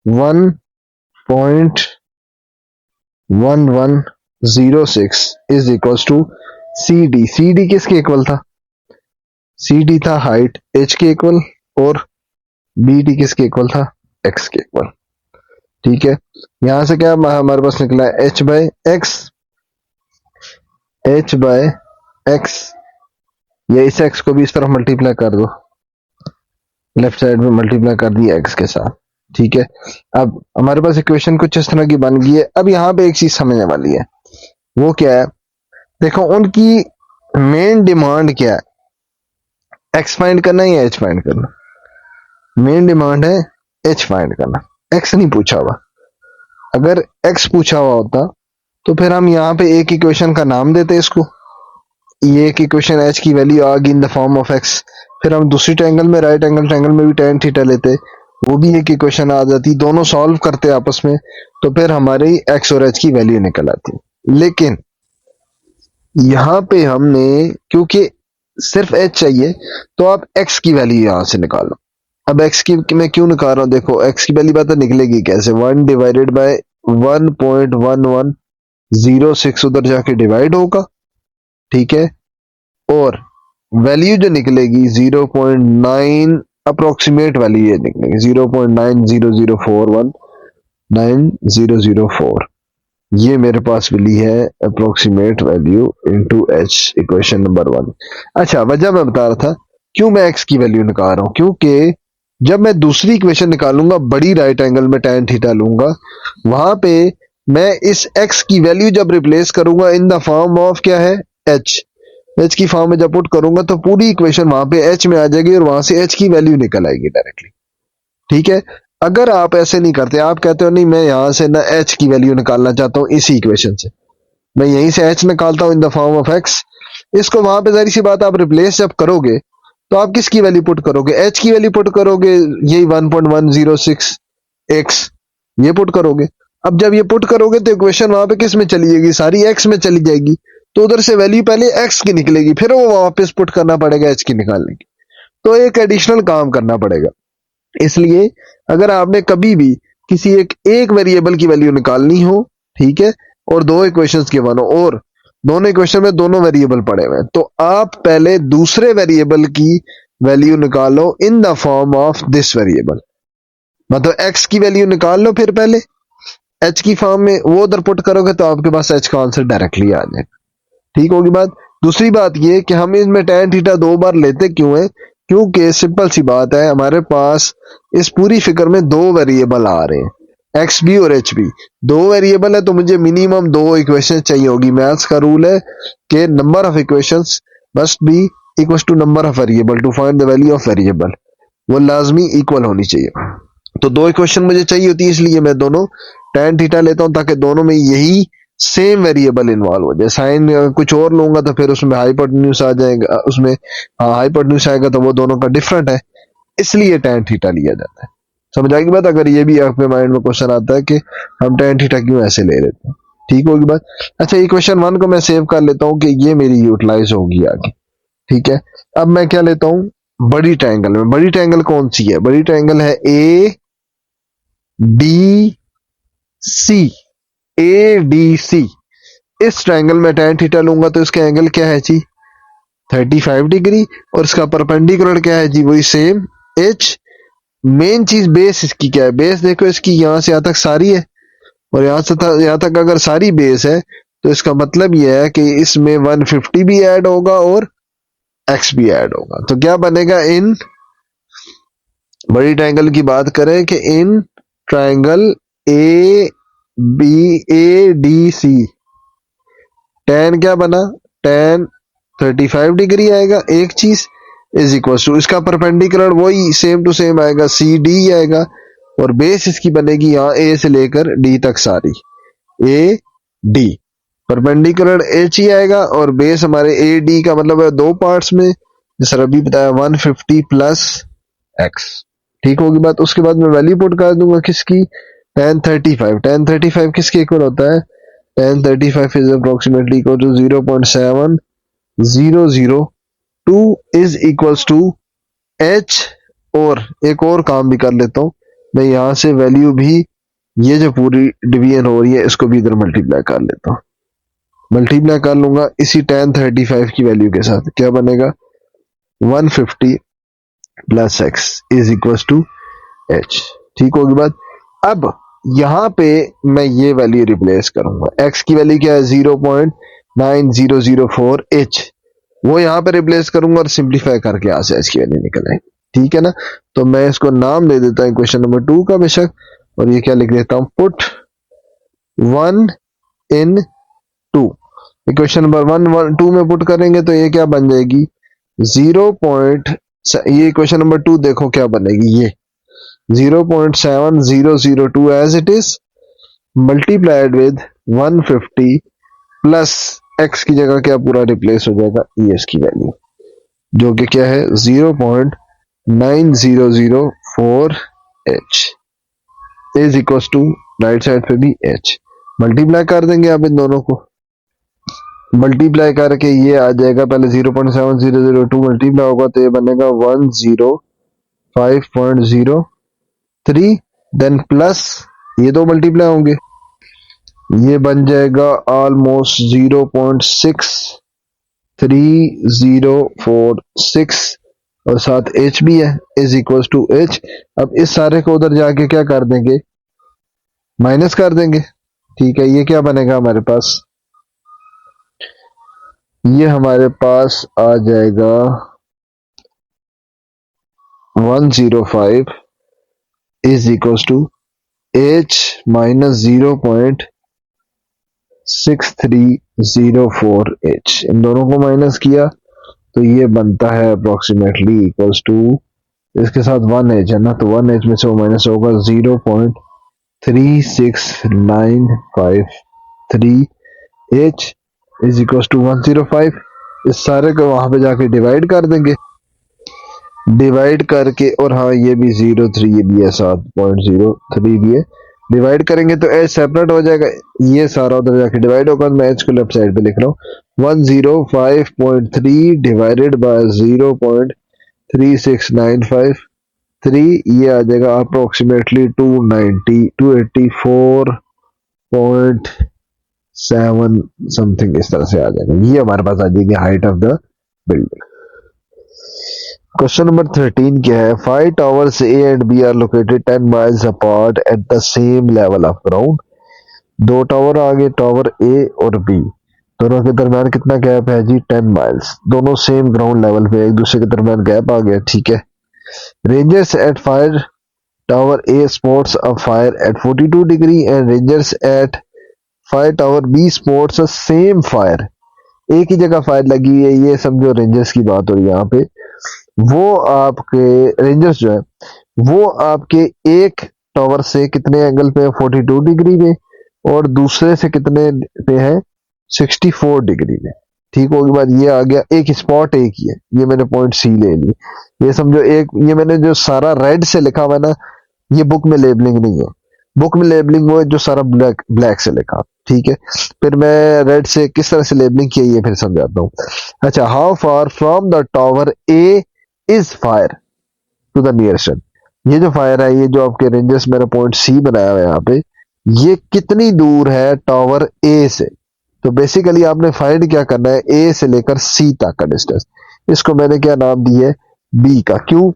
1.1106 is equal to C D. C D किसके इक्वल था, सी डी था हाइट h के इक्वल, और बी डी किसके इक्वल था, x के इक्वल। ठीक है, यहां से क्या हमारे पास निकला है h by x, h by x, या इस x को भी इस तरफ मल्टीप्लाई कर दो, लेफ्ट साइड में मल्टीप्लाई कर दिया x के साथ। ठीक है, अब हमारे पास इक्वेशन कुछ इस तरह की बन गई है। अब यहाँ पे एक चीज समझने वाली है, वो क्या है, देखो उनकी मेन डिमांड क्या है, x फाइंड करना या h फाइंड करना। मेन डिमांड है h फाइंड करना, x नहीं पूछा हुआ। अगर x पूछा हुआ होता तो फिर हम यहाँ पे एक इक्वेशन का नाम देते इसको, ये एक इक्वेशन h की वैल्यू आ गई in the form of x, फिर हम दूसरी ट्रायंगल में, राइट एंगल ट्रायंगल में भी tan थीटा लेते, वो भी एक इक्वेशन आ जाती, दोनों सॉल्व करते आपस में, तो फिर हमारी x और h की वैल्यू निकल आती। लेकिन यहाँ पे हमने क्योंकि सिर्फ h चाहिए तो आप x की वैल्यू यहां से निकालो। अब x की मैं क्यों निकाल रहा हूँ, देखो x की वैल्यू पता निकलेगी कैसे, 1 डिवाइडेड बाय 1.1106 उधर जाके डिवाइड होगा। ठीक है, और वैल्यू जो निकलेगी 0.9 अप्रोक्सीमेट वैल्यू ये निकलेगी 0.900419004, ये मेरे पास मिली है approximate value into h, equation number 1। अच्छा, वजह मैं बता रहा था क्यों मैं x की वैल्यू निकाल रहा हूं, क्योंकि जब मैं दूसरी इक्वेशन निकालूंगा, बड़ी राइट एंगल में tan थीटा लूंगा, वहां पे मैं इस x की वैल्यू जब रिप्लेस करूंगा इन द फॉर्म ऑफ क्या है h की फॉर्म में जब पुट करूंगा तो पूरी इक्वेशन वहां पे h में आ जाएगी और वहां से h की वैल्यू निकल आएगी डायरेक्टली। ठीक है, अगर आप ऐसे नहीं करते, आप कहते हो नहीं मैं यहां से ना h की वैल्यू निकालना चाहता हूं इसी इक्वेशन से, मैं यहीं से h निकालता हूं in the form of x, इसको वहां पे जाहिर सी बात आप रिप्लेस जब करोगे तो आप किसकी वैल्यू पुट करोगे, h की वैल्यू पुट करोगे, यही 1.106 x ये पुट करोगे। अब जब ये पुट करोगे तो इक्वेशन वहां पे किस में चली जाएगी, सारी x में चली जाएगी, तो उधर से वैल्यू पहले x की निकलेगी, फिर वो वापस पुट करना पड़ेगा h की निकालने की, तो एक एडिशनल काम करना पड़ेगा। इसलिए अगर आपने कभी भी किसी एक वेरिएबल की वैल्यू निकालनी हो, ठीक है, और दो इक्वेशंस गिवन हो और दोनों इक्वेशन में दोनों वेरिएबल पड़े हुए हैं, तो आप पहले दूसरे वेरिएबल की वैल्यू निकालो in the form of this variable. मतलब x की वैल्यू निकाल लो, फिर पहले h की फॉर्म में वो उधर पुट करोगे तो आपके पास h का आंसर डायरेक्टली आ जाएगा। ठीक होगी बात। दूसरी बात ये कि हम इसमें tan थीटा दो बार लेते क्यों है, क्योंकि सिंपल सी बात है, हमारे पास इस पूरी फिगर में दो वेरिएबल आ रहे हैं, एक्स बी और एच बी, दो वेरिएबल है, तो मुझे मिनिमम दो इक्वेशन चाहिए होगी। मैथ्स का रूल है कि number of equations must be equal to number of variable to find the value of variable, वो लाजमी इक्वल होनी चाहिए। तो दो इक्वेशन मुझे चाहिए होती है, इसलिए मैं दोनों tan थीटा लेता हूं ताकि दोनों में यही सेम वेरिएबल इन्वॉल्व हो जाए। साइन कुछ और लूंगा तो फिर उसमें हाइपोटेन्यूज आ जाएगा, उसमें हाइपोटेन्यूज आएगा तो वो दोनों का डिफरेंट है, इसलिए tan थीटा लिया जाता है। समझ आएगी बात। अगर ये भी आपके माइंड में क्वेश्चन आता है कि हम tan थीटा क्यों ऐसे ले लेते हैं, ठीक होगी बात। अच्छा, इक्वेशन वन को मैं सेव कर लेता हूँ कि ये मेरी यूटिलाइज होगी आगे। ठीक है, अब मैं क्या लेता हूं बड़ी ट्रायंगल में। बड़ी ट्रायंगल कौन सी है? बड़ी ट्रायंगल है ए डी सी, ए डी सी। इस ट्रायंगल में tan थीटा लूंगा तो इसका एंगल क्या है जी 35 डिग्री, और इसका परपेंडिकुलर क्या है जी वही सेम h। मेन चीज बेस इसकी क्या है, बेस देखो इसकी यहां से यहां तक सारी है, और यहां से यहां तक अगर सारी बेस है तो इसका मतलब यह है कि इसमें 150 भी ऐड होगा और x भी ऐड होगा। तो क्या बनेगा, इन बड़ी ट्रायंगल की बात करें कि in triangle A D C tan क्या बना, tan 35 डिग्री आएगा एक चीज, इज इक्वल टू इसका परपेंडिकुलर वही सेम टू सेम आएगा सी डी आएगा, और बेस इसकी बनेगी यहाँ ए से लेकर डी तक सारी, ए डी परपेंडिकुलर एच ही आएगा, और बेस हमारे ए डी का मतलब है दो पार्ट्स में, जैसे अभी बताया 150 प्लस एक्स। ठीक होगी बात। उसके बाद मैं वैल्यू पुट कर दूंगा किसकी, tan 35। tan 35 किसके इक्वल होता है, tan 35 is approximately equal to 0.7002 is equals to h। और एक और काम भी कर लेता हूं मैं, यहां से वैल्यू भी ये जो पूरी डिवीजन हो रही है इसको भी इधर मल्टीप्लाई कर लेता हूं, मल्टीप्लाई कर लूंगा इसी tan 35 की वैल्यू के साथ, क्या बनेगा 150 plus x is equal to h. ठीक होगी बात। अब यहां पे मैं ये वैल्यू रिप्लेस करूंगा, x की वैल्यू क्या है 0.9004 h, वो यहां पे रिप्लेस करूंगा और सिंप्लीफाई करके यहां से h की वैल्यू निकल आएगी। ठीक है ना, तो मैं इसको नाम दे देता हूं क्वेश्चन नंबर 2 का बेशक, और ये क्या लिख देता हूं, पुट 1 इन 2। इक्वेशन नंबर 2 में पुट करेंगे तो ये क्या बन जाएगी 0. ये इक्वेशन नंबर 2 देखो क्या बनेगी, ये 0.7002 as it is multiplied with 150 plus x की जगह क्या पूरा रिप्लेस हो जाएगा es की वैल्यू, जो कि क्या है 0.9004 h is equal to right side पे भी h। मल्टीप्लाई कर देंगे आप इन दोनों को, मल्टीप्लाई करके ये आ जाएगा, पहले 0.7002 मल्टीप्लाई होगा तो ये बनेगा 105.03, देन प्लस ये दो मल्टीप्लाई होंगे, ये बन जाएगा ऑलमोस्ट 0.63046, और साथ h भी है इज इक्वल टू h। अब इस सारे को उधर जाके क्या कर देंगे, माइनस कर देंगे। ठीक है, ये क्या बनेगा हमारे पास, ये हमारे पास आ जाएगा 105 is equal to h minus 0.6304 h। इन दोनों को माइनस किया तो ये बनता है अप्रोक्सीमेटली इक्वल्स टू, इसके साथ 1h है ना, तो 1h में से वो माइनस होगा 0.36953 h इज इक्वल टू 105। इस सारे को वहां पे जाके डिवाइड कर देंगे, डिवाइड करके, और हाँ ये भी 03 ये भी है 7.03 भी है, डिवाइड करेंगे तो h सेपरेट हो जाएगा, ये सारा उधर जाके डिवाइड होगा, मैं h को लेफ्ट साइड पे लिख रहा हूँ 105.3 डिवाइडेड बाय 0.36953, ये आ जाएगा अप्रोक्सीमेटली 284.6 7 समथिंग इस तरह से आ जाएगा। ये हमारे पास आ जाएगी height of the building. Question number 13 क्या है? 5 towers A and B are located 10 miles apart at the same level of ground. दो टावर आगे, टावर ए और बी, दोनों के दरमियान कितना गैप है जी? 10 माइल्स। दोनों सेम ग्राउंड लेवल पे, एक दूसरे के दरमियान गैप आ गया, ठीक है। Rangers at fire tower A spots a fire at 42 degree and rangers at fire tower B spots a same fire. एक ही जगह फायर लगी हुई है, ये समझो रेंजर्स की बात हो रही है यहाँ पे। वो आपके रेंजर्स जो है वो आपके एक टावर से कितने एंगल पे है? 42 डिग्री में, और दूसरे से कितने पे है? 64 डिग्री में। ठीक होगी बात। ये आ गया, एक स्पॉट एक ही है, ये मैंने पॉइंट सी ले ली। ये समझो एक, ये मैंने जो सारा रेड से लिखा हुआ है ना, ये बुक में लेबलिंग नहीं है। बुक में लेबलिंग वो है जो सारा ब्लैक ब्लैक से लिखा, ठीक है। फिर मैं रेड से किस तरह से लेबलिंग की है ये फिर समझाता हूँ। अच्छा, how far from the tower A is fire to the nearest. ये जो फायर है, ये जो आपके रेंजर्स मैंने पॉइंट सी बनाया हुआ है यहाँ पे, ये कितनी दूर है टावर ए से? तो बेसिकली आपने फाइंड क्या करना है? ए से लेकर सी तक का डिस्टेंस। इसको मैंने क्या नाम दी है? बी का। क्यों?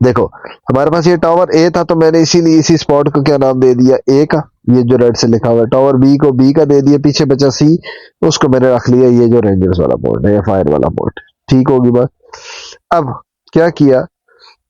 देखो, हमारे पास ये टावर ए था, तो मैंने इसीलिए इसी स्पॉट को क्या नाम दे दिया? ए का। ये जो रेड से लिखा हुआ है, टावर बी को बी का दे दिया, पीछे बचा सी, उसको मैंने रख लिया ये जो रेंजर्स वाला पॉइंट है या फायर वाला पॉइंट। ठीक होगी बात। अब क्या किया,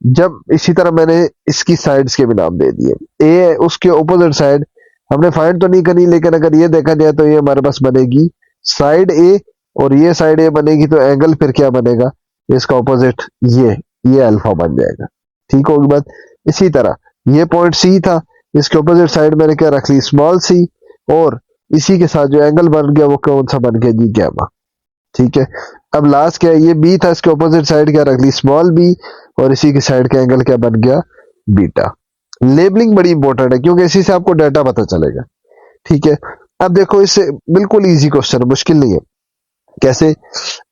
जब इसी तरह मैंने इसकी साइड्स के भी नाम दे दिए। ए उसके ऑपोजिट साइड हमने फाइंड तो नहीं करी, लेकिन अगर ये देखा जाए तो ये हमारे पास बनेगी साइड ए, और ये साइड ए बनेगी, तो एंगल फिर क्या बनेगा? इसका ऑपोजिट ये अल्फा बन जाएगा। ठीक होगी बात। इसी तरह ये पॉइंट सी था, इसके ऑपोजिट साइड मैंने क्या रख ली? स्मॉल सी, और इसी के साथ जो एंगल बन गया वो कौन सा बन गया जी? गैमा। ठीक है। अब लास्ट क्या है? ये बी था, इसके ऑपोजिट साइड क्या रख ली? स्मॉल बी, और इसी की साइड का एंगल क्या बन गया? बीटा। लेबलिंग बड़ी इंपॉर्टेंट है, क्योंकि इसी से आपको डाटा पता चलेगा। ठीक है। अब देखो, इससे बिल्कुल इजी क्वेश्चन है, मुश्किल नहीं है। कैसे?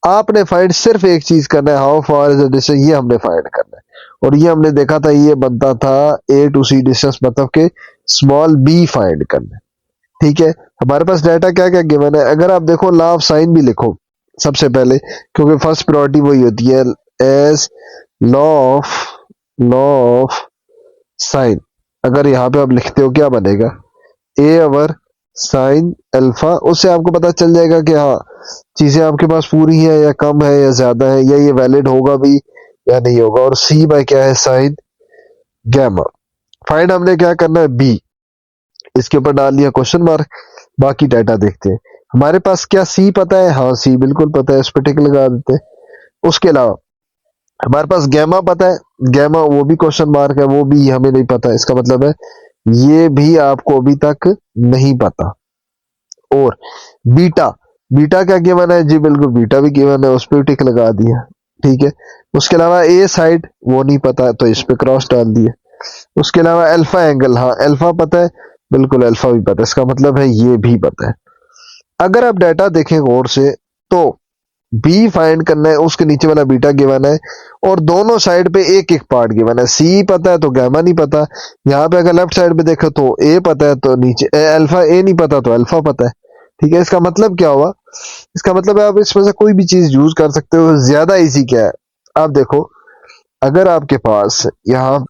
आपने फाइंड सिर्फ एक चीज करना है, how far is the distance, ये हमने फाइंड करना है। और ये हमने देखा था, ये बनता था ए टू सी डिस्टेंस, मतलब के स्मॉल बी फाइंड करना है। ठीक है। हमारे पास डाटा क्या क्या गिवन है? अगर आप देखो, लॉ ऑफ साइन भी लिखो सबसे पहले, क्योंकि फर्स्ट प्रायोरिटी वही होती है, एज लॉ ऑफ साइन। अगर यहाँ पे आप लिखते हो, क्या बनेगा? ए ओवर साइन अल्फा। उससे आपको पता चल जाएगा कि हाँ, चीजें आपके पास पूरी है या कम है या ज्यादा है, या ये वैलिड होगा भी या नहीं होगा। और सी बाय क्या है? Sign gamma. फाइंड हमने क्या करना है? बी। इसके ऊपर डाल दिया क्वेश्चन मार्क। बाकी डाटा देखते हैं। हमारे पास क्या सी पता है? हाँ, सी बिल्कुल पता है, इस पर टिक लगा देते हैं। उसके अलावा हमारे पास गैमा पता है, गैमा वो भी क्वेश्चन मार्क है, वो भी हमें नहीं पता। इसका मतलब है ये भी आपको अभी तक नहीं पता। और बीटा, बीटा क्या गिवन है जी? बिल्कुल बीटा भी गिवन है, उस पर टिक लगा दिया। ठीक है। उसके अलावा ए साइड वो नहीं पता, तो इस पे क्रॉस डाल दिया। उसके अलावा अल्फा एंगल, हाँ अल्फा पता है, बिल्कुल अल्फा भी पता है, इसका मतलब है ये भी पता है। अगर आप डाटा देखें गौर से, तो बी फाइंड करना है, उसके नीचे वाला बीटा गिवन है, और दोनों साइड पे एक एक पार्ट गिवन है। सी पता है तो गैमा नहीं पता। यहाँ पे अगर लेफ्ट साइड पे देखो तो ए पता है, तो नीचे अल्फा ए नहीं पता तो अल्फा पता है। ठीक है। इसका मतलब क्या हुआ? इसका मतलब है आप इसमें से कोई भी चीज यूज कर सकते हो। ज्यादा इजी क्या है? आप देखो, अगर आपके पास यहाँ,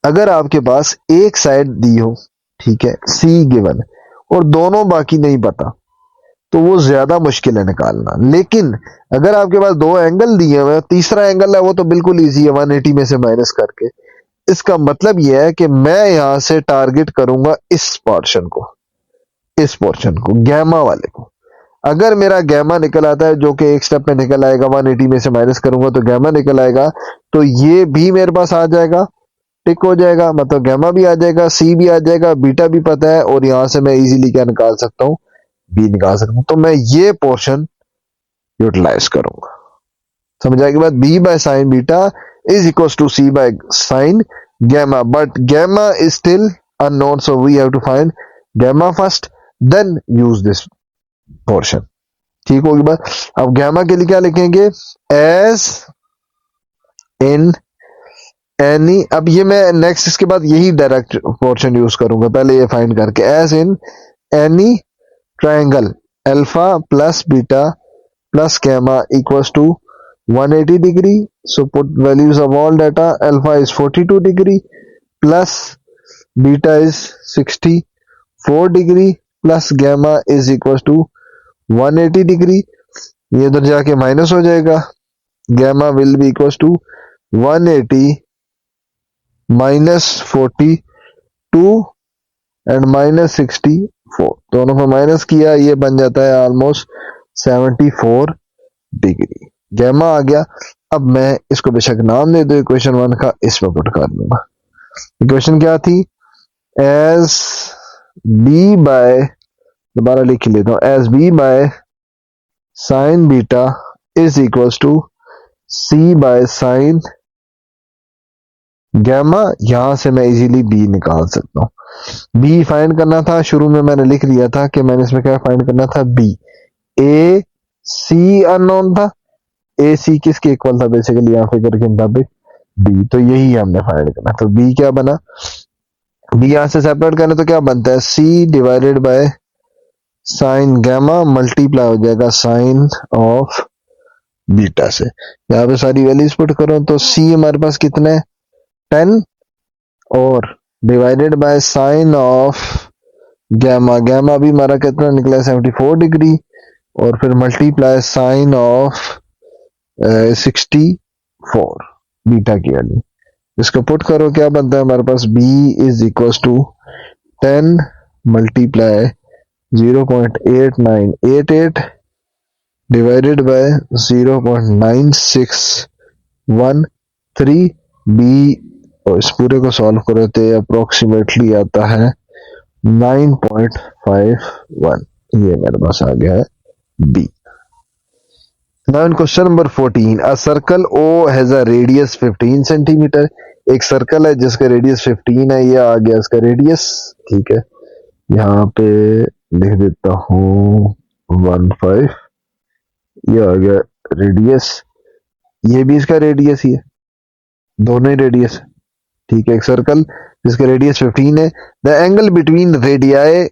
अगर आपके पास एक साइड दी हो, ठीक है, सी गिवन, और दोनों बाकी नहीं पता, तो वो ज्यादा मुश्किल है निकालना। लेकिन अगर आपके पास दो एंगल दिए हुए हैं, तीसरा एंगल है वो तो बिल्कुल इजी है, 180 में से माइनस करके। इसका मतलब यह है कि मैं यहां से टारगेट करूंगा इस पोर्शन को, इस पोर्शन को, गैमा वाले को। अगर मेरा गैमा निकल आता है, जो कि एक स्टेप में निकल आएगा, 180 में से माइनस करूंगा तो गैमा निकल आएगा, तो ये भी मेरे पास आ जाएगा, टिक हो जाएगा, मतलब गैमा भी आ जाएगा, सी भी आ जाएगा, बीटा भी पता है, और यहां से मैं इजीली क्या निकाल सकता हूं? बी निकाल सकता हूं। तो मैं ये पोर्शन यूटिलाइज करूंगा। समझ आएगी बात? B by sine beta is equal to C by sine gamma, but gamma is still unknown, so we have to find gamma first, then use this portion. ठीक होगी बात। अब गैमा के लिए क्या लिखेंगे? एज इन एनी, अब ये मैं नेक्स्ट इसके बाद यही डायरेक्ट पोर्शन यूज करूंगा, पहले ये फाइंड करके, as in any triangle alpha plus beta plus gamma equals to 180 degree. So put values of all data. Alpha is 42 degree plus beta is 64 degree plus gamma is equals to 180 degree. ये इधर जाके minus हो जाएगा. Gamma will be equals to 180 minus 42 and minus 64. दोनों को minus किया, ये बन जाता है ऑलमोस्ट 74 डिग्री. गैमा आ गया. अब मैं इसको बेशक नाम दे दो इक्वेशन 1 का, इसमें पुट कर दूंगा. इक्वेशन क्या थी? एज बी बाय, दोबारा लिख लेता हूं, as B by sine beta is equals to C by sine gamma. यहां से मैं इजीली बी निकाल सकता हूं. बी फाइंड करना था, शुरू में मैंने लिख लिया था कि मैंने इसमें क्या फाइंड करना था, बी. ए सी अननोन था, ए सी किसके इक्वल था बेसिकली यहाँ फिगर के मुताबिक, बी. तो यही हमने फाइंड करना. तो बी क्या बना, बी यहां से सेपरेट करें तो क्या बनता है, C divided by sine gamma multiply हो जाएगा साइन ऑफ बीटा से. यहाँ पे सारी वैल्यूज पुट करो तो सी हमारे पास कितना है 10 और divided by sine of gamma, gamma भी हमारा कितना निकला है 74 डिग्री और फिर मल्टीप्लाई साइन ऑफ 64 बीटा की वैल्यू. इसको पुट करो क्या बनता है हमारे पास, b is equal to 10 multiply 0.8988 divided by 0.9613 b. और इस पूरे को सॉल्व करो तो अप्रोक्सीमेटली आता है 9.51. ये मेरे पास आ गया है b. Now in question number 14, a circle O has a radius 15 centimetre. एक सर्कल है जिसका रेडियस 15 है, ये आ गया इसका रेडियस. ठीक है, यहाँ पे लिख देता हूँ 15. ये आ गया रेडियस, ये भी इसका रेडियस ही है, दोनों ही रेडियस है. ठीक है, एक सर्कल जिसका रेडियस 15 है. The angle between radii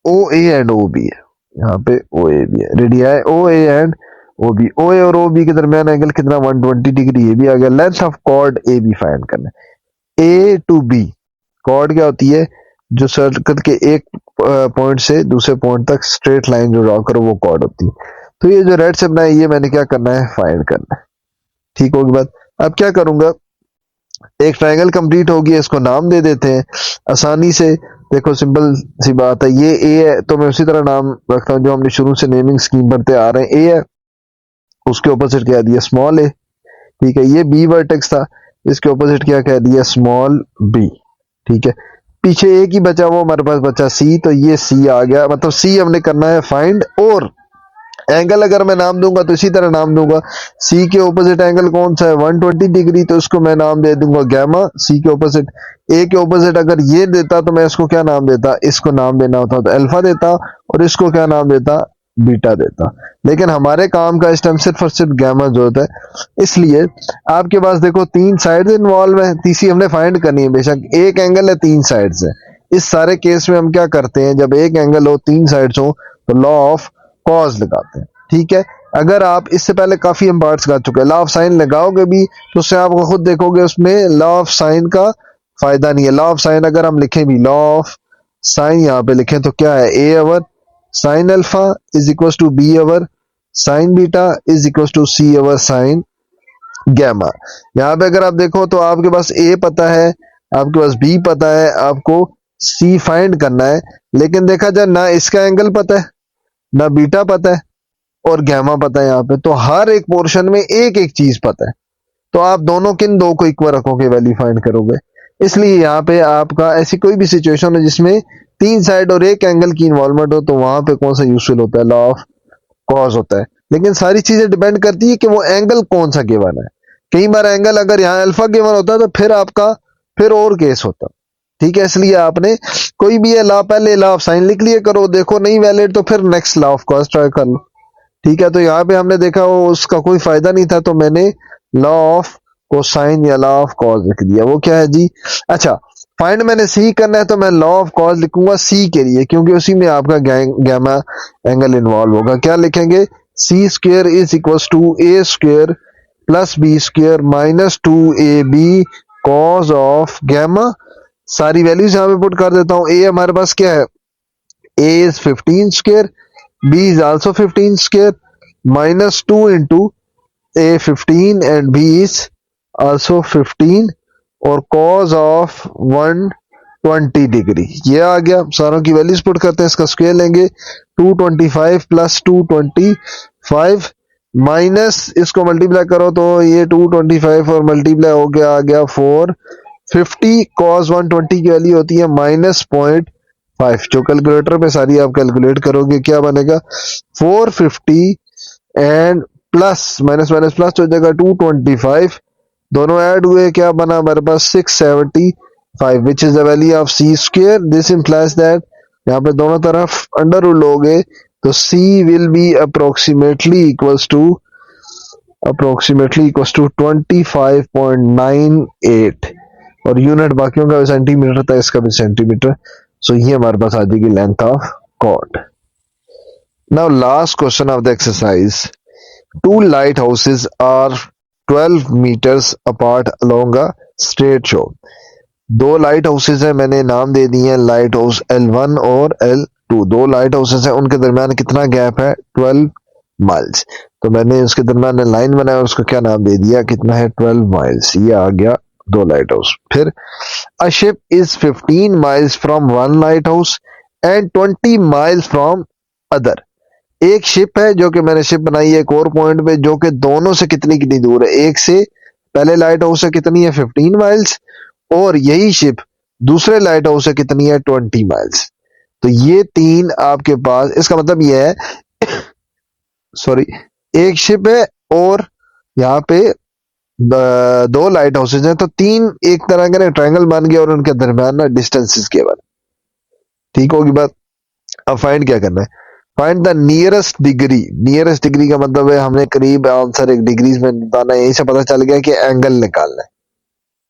O A and O B है, यहाँ पे ओ ए बी है, radii O A and O B. O A और ओ बी के दरमियान एंगल कितना 120 डिग्री. ये भी आ गया. Length of chord A B find करना है. ए टू बी कॉर्ड क्या होती है, जो सर्कल के एक पॉइंट से दूसरे पॉइंट तक स्ट्रेट लाइन जो ड्रॉ करो वो कॉर्ड होती है. तो ये जो रेड से बनाया ये मैंने क्या करना है, फाइंड करना है. ठीक होगी बात. अब क्या करूंगा, एक ट्रायंगल कंप्लीट होगी, इसको नाम दे देते हैं आसानी से. देखो सिंपल सी बात है, ये ए है तो मैं उसी तरह नाम रखता हूँ जो हमने शुरू से नेमिंग स्कीम पढ़ते आ रहे हैं. ए है, उसके ऑपोजिट क्या दिया, स्मॉल ए. ठीक है, ये बी वर्टेक्स था, इसके ऑपोजिट क्या कह दिया, स्मॉल बी. ठीक है, पीछे एक ही बचा, वो हमारे पास बचा सी. तो ये सी आ गया, मतलब सी हमने करना है फाइंड. और एंगल अगर मैं नाम दूंगा तो इसी तरह नाम दूंगा. सी के ऑपोजिट एंगल कौन सा है, 120 डिग्री, तो इसको मैं नाम दे दूंगा गैमा. सी के ऑपोजिट, ए के ऑपोजिट अगर ये देता तो मैं इसको क्या नाम देता, इसको नाम देना होता तो अल्फा देता, और इसको क्या नाम देता, बीटा देता. लेकिन हमारे काम का इस टाइम सिर्फ और सिर्फ गैमा जरूरत है. इसलिए आपके पास देखो 3 साइड्स इन्वॉल्व है, तीसरी हमने फाइंड करनी है. बेशक एक एंगल है 3 साइड्स है. इस सारे केस में हम क्या करते हैं, जब एक एंगल हो 3 साइड्स हो तो लॉ ऑफ कॉज लगाते हैं. ठीक है, अगर आप इससे पहले काफी हम पार्ट्स गा चुके हैं, लॉ ऑफ साइन लगाओगे भी तो उससे आप खुद देखोगे उसमें लॉ ऑफ साइन का फायदा नहीं है. लॉ ऑफ साइन अगर हम लिखें भी, लॉ ऑफ साइन यहाँ पे लिखें तो क्या है, a over sine alpha is equal to b over sine beta is equal to c over sine gamma. यहाँ पे अगर आप देखो तो आपके पास ए पता है, आपके पास बी पता है, आपको सी फाइंड करना है. लेकिन देखा जाए ना इसका एंगल पता है, ना बीटा पता है, और गैमा पता है यहाँ पे. तो हर एक पोर्शन में एक एक चीज पता है, तो आप दोनों किन दो को इक्वल रखोगे, वैल्यू फाइंड करोगे. इसलिए यहाँ पे आपका ऐसी कोई भी सिचुएशन है जिसमें 3 साइड और एक एंगल की इन्वॉल्वमेंट हो तो वहां पे कौन सा यूजफुल होता है, लॉ ऑफ कॉज होता है. लेकिन सारी चीजें डिपेंड करती है कि वो एंगल कौन सा गिवन है. कई बार एंगल अगर यहाँ अल्फा गिवन होता है तो फिर आपका फिर और केस होता. ठीक है, इसलिए आपने कोई भी लॉ, पहले लॉ ऑफ साइन लिख लिए करो, देखो नहीं वैलिड तो फिर next law of cause try कर लो. ठीक है, तो यहाँ पे हमने देखा वो उसका कोई फायदा नहीं था तो मैंने लॉ ऑफ कोसाइन या लॉ ऑफ कॉज लिख दिया. वो क्या है जी, अच्छा फाइंड मैंने सी करना है तो मैं लॉ ऑफ कॉज लिखूंगा सी के लिए, क्योंकि उसी में आपका गैमा एंगल इन्वॉल्व होगा। क्या लिखेंगे? C square is equal to A square plus B square minus 2ab cos of gamma. सारी वैल्यूज यहाँ पे पुट कर देता हूँ। ए हमारे पास क्या है? a is 15 square, b is also 15 square, minus 2 into a 15 and b is also 15 और cos of 120 डिग्री। ये आ गया। सारों की वैल्यूज पुट करते हैं, इसका स्क्वायर लेंगे 225 प्लस 225 माइनस इसको मल्टीप्लाई करो तो ये 225 और मल्टीप्लाई हो गया आ गया 450। cos 120 की वैल्यू होती है -0.5। जो कैलकुलेटर में सारी आप कैलकुलेट करोगे क्या बनेगा? 450 and plus minus minus plus हो जाएगा 225, दोनों ऐड हुए क्या बना हमारे पास? 675 which is the value of c square. This implies that यहाँ पे दोनों तरफ अंडर रूल हो गए तो c will be approximately equals to 25.98 और यूनिट बाकियों का भी सेंटीमीटर था, इसका भी सेंटीमीटर। सो ये हमारे पास आ जाएगी length of chord. Now last question of the exercise. Two light houses are 12 meters apart along a straight shore. दो लाइट हाउसेज है, मैंने नाम दे दिए हैं लाइट हाउस L1 और L2। दो लाइट हाउसेज है, उनके दरमियान कितना गैप है? 12 माइल्स। तो मैंने उसके दरमियान लाइन बनाया, उसको क्या नाम दे दिया? कितना है? 12 माइल्स। ये आ गया दो लाइट हाउस। फिर a ship is 15 miles from one light house and 20 miles from other. एक शिप है जो कि मैंने शिप बनाई है एक और पॉइंट पे, जो कि दोनों से कितनी कितनी दूर है? एक से पहले लाइट हाउस से कितनी है? 15 माइल्स, और यही शिप दूसरे लाइट हाउस से कितनी है? 20 माइल्स। तो ये तीन आपके पास, इसका मतलब ये है सॉरी, एक शिप है और यहाँ पे दो लाइट हाउसेज हैं, तो तीन एक तरह के ट्रायंगल बन गए और उनके दरमियान ना डिस्टेंसेस केवल। ठीक होगी बात। अब फाइंड क्या करना है? Find the nearest degree. Nearest degree का मतलब है हमने करीब आंसर एक डिग्रीज में बताना है। यही से पता चल गया कि एंगल निकालना है।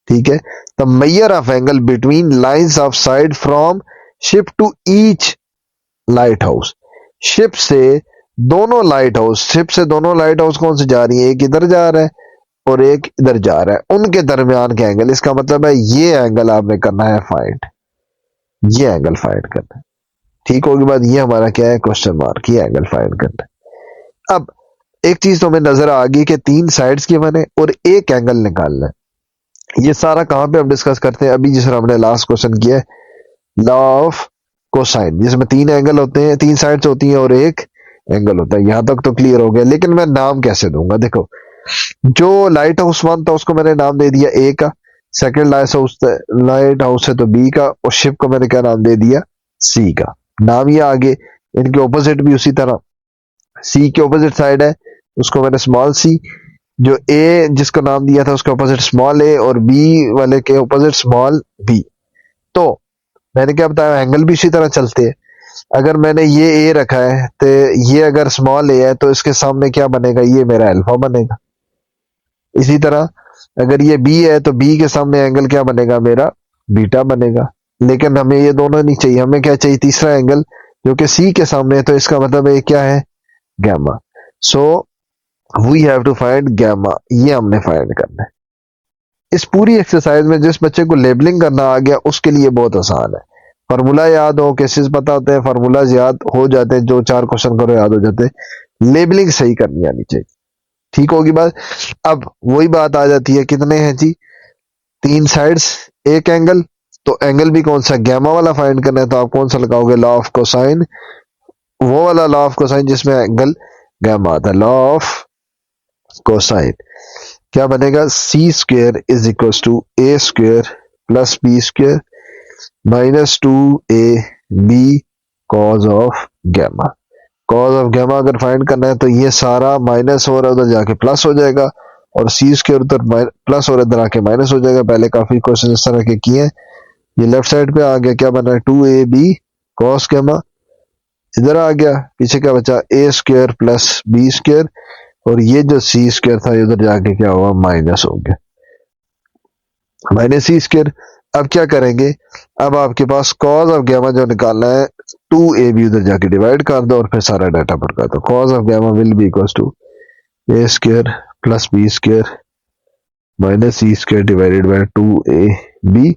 ठीक है। The measure of angle between lines of sight from ship to each light house. Ship से दोनों लाइट हाउस, शिप से दोनों लाइट हाउस कौन से जा रही है? एक इधर जा रहा है और एक इधर जा रहा है, उनके दरमियान के एंगल। इसका मतलब है ये एंगल आपने करना है फाइंड, ये एंगल फाइंड करना है। ठीक होगी बात। ये हमारा क्या है? Question mark. ये एंगल फाइंड करना है। अब एक चीज तो हमें नजर आ गई कि तीन साइड्स की बने और एक एंगल निकालना है। ये सारा कहां पे हम डिस्कस करते हैं? अभी जिस तरह हमने लास्ट क्वेश्चन किया है, लॉ ऑफ कोसाइन, जिसमें तीन एंगल होते हैं, तीन साइड्स होती हैं और एक एंगल होता है। यहां तक तो क्लियर हो गया, लेकिन मैं नाम कैसे दूंगा? देखो, जो लाइट हाउस वन था उसको मैंने नाम दे दिया ए का, सेकंड लाइट हाउस है तो बी का, और शिप को मैंने क्या नाम दे दिया? सी का। नाम ये आगे, इनके ऑपोजिट भी उसी तरह। सी के ऑपोजिट साइड है, उसको मैंने स्मॉल सी, जो ए जिसको नाम दिया था उसके ऑपोजिट स्मॉल ए, और बी वाले के ऑपोजिट स्मॉल बी। तो मैंने क्या बताया? एंगल भी इसी तरह चलते हैं। अगर मैंने ये ए रखा है तो ये अगर स्मॉल ए है तो इसके सामने क्या बनेगा? ये मेरा अल्फा बनेगा। इसी तरह अगर ये बी है तो बी के सामने एंगल क्या बनेगा? मेरा बीटा बनेगा। लेकिन हमें ये दोनों नहीं चाहिए, हमें क्या चाहिए? तीसरा एंगल जो कि सी के सामने है, तो इसका मतलब ये क्या है? Gamma. So we have to find gamma. ये हमने फाइंड करना है। इस पूरी एक्सरसाइज में जिस बच्चे को लेबलिंग करना आ गया उसके लिए बहुत आसान है। फार्मूला याद हो, केसेस पता होते हैं, फार्मूलाज याद हो जाते हैं, जो चार क्वेश्चन करो याद हो जाते हैं। लेबलिंग सही करनी आनी चाहिए। ठीक होगी बात। अब वही बात आ जाती है, कितने हैं जी? तीन साइड्स, एक एंगल, तो एंगल भी कौन सा? गैमा वाला फाइंड करना है, तो आप कौन सा लगाओगे? लॉ ऑफ कोसाइन, वो वाला लॉ ऑफ कोसाइन जिसमें एंगल गैमा आता है। लॉ ऑफ कोसाइन क्या बनेगा? C square is equal to A square plus B square minus 2ab cos of gamma. Cos of gamma अगर फाइंड करना है तो ये सारा माइनस हो रहा है, उधर जाके प्लस हो जाएगा, और सी स्क्वायर उधर प्लस और इधर आके माइनस हो जाएगा। पहले काफी क्वेश्चन इस तरह के किए हैं। ये लेफ्ट साइड पे आ गया, क्या बना है? 2ab cos gamma. इधर आ गया, पीछे क्या बचा? ए स्क्वायर प्लस बी स्क्वायर, और ये जो सी स्क्वायर था इधर जाके क्या हुआ? माइनस हो गया, माइनस सी स्क्वायर। अब क्या करेंगे, अब आपके पास कॉज ऑफ गैमा जो निकालना है 2ab उधर जाके डिवाइड कर दो और फिर सारा डाटा पुट कर दो। Cos of gamma will be equal to a square plus b square minus c square divided by 2ab।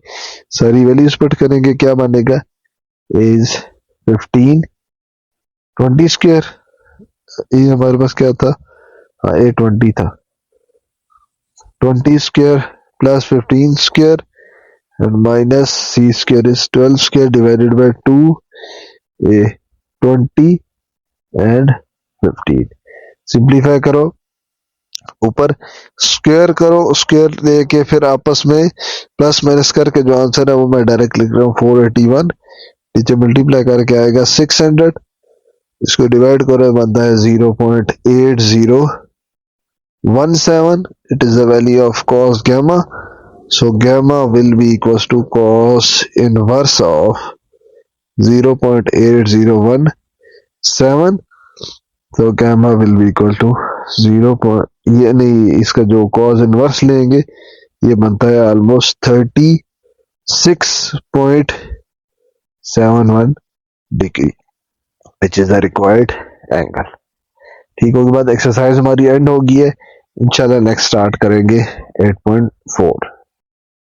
सारी वैल्यूज पुट करेंगे, क्या बनेगा, इज 15 20 स्क्वायर, ये हमारे पास क्या था, हाँ a 20 था, 20 square plus 15 square and minus c square is 12 square divided by 2 a 20 and 15। Simplify करो, ऊपर स्क्वायर करो, स्क्वायर लेके फिर आपस में प्लस माइनस करके जो आंसर है वो मैं डायरेक्ट लिख रहा हूँ 481, नीचे मल्टीप्लाई करके आएगा 600, इसको डिवाइड करो बनता है 0.8017। It is the value of cos gamma, so gamma will be equals to cos inverse of 0.8017। तो gamma will be equal to 0. ये नहीं, इसका जो cos inverse लेंगे ये बनता है almost 36.71 degree which is the required angle. ठीक होगी बात, एक्सरसाइज हमारी एंड होगी है, इंशाल्लाह नेक्स्ट स्टार्ट करेंगे 8.4।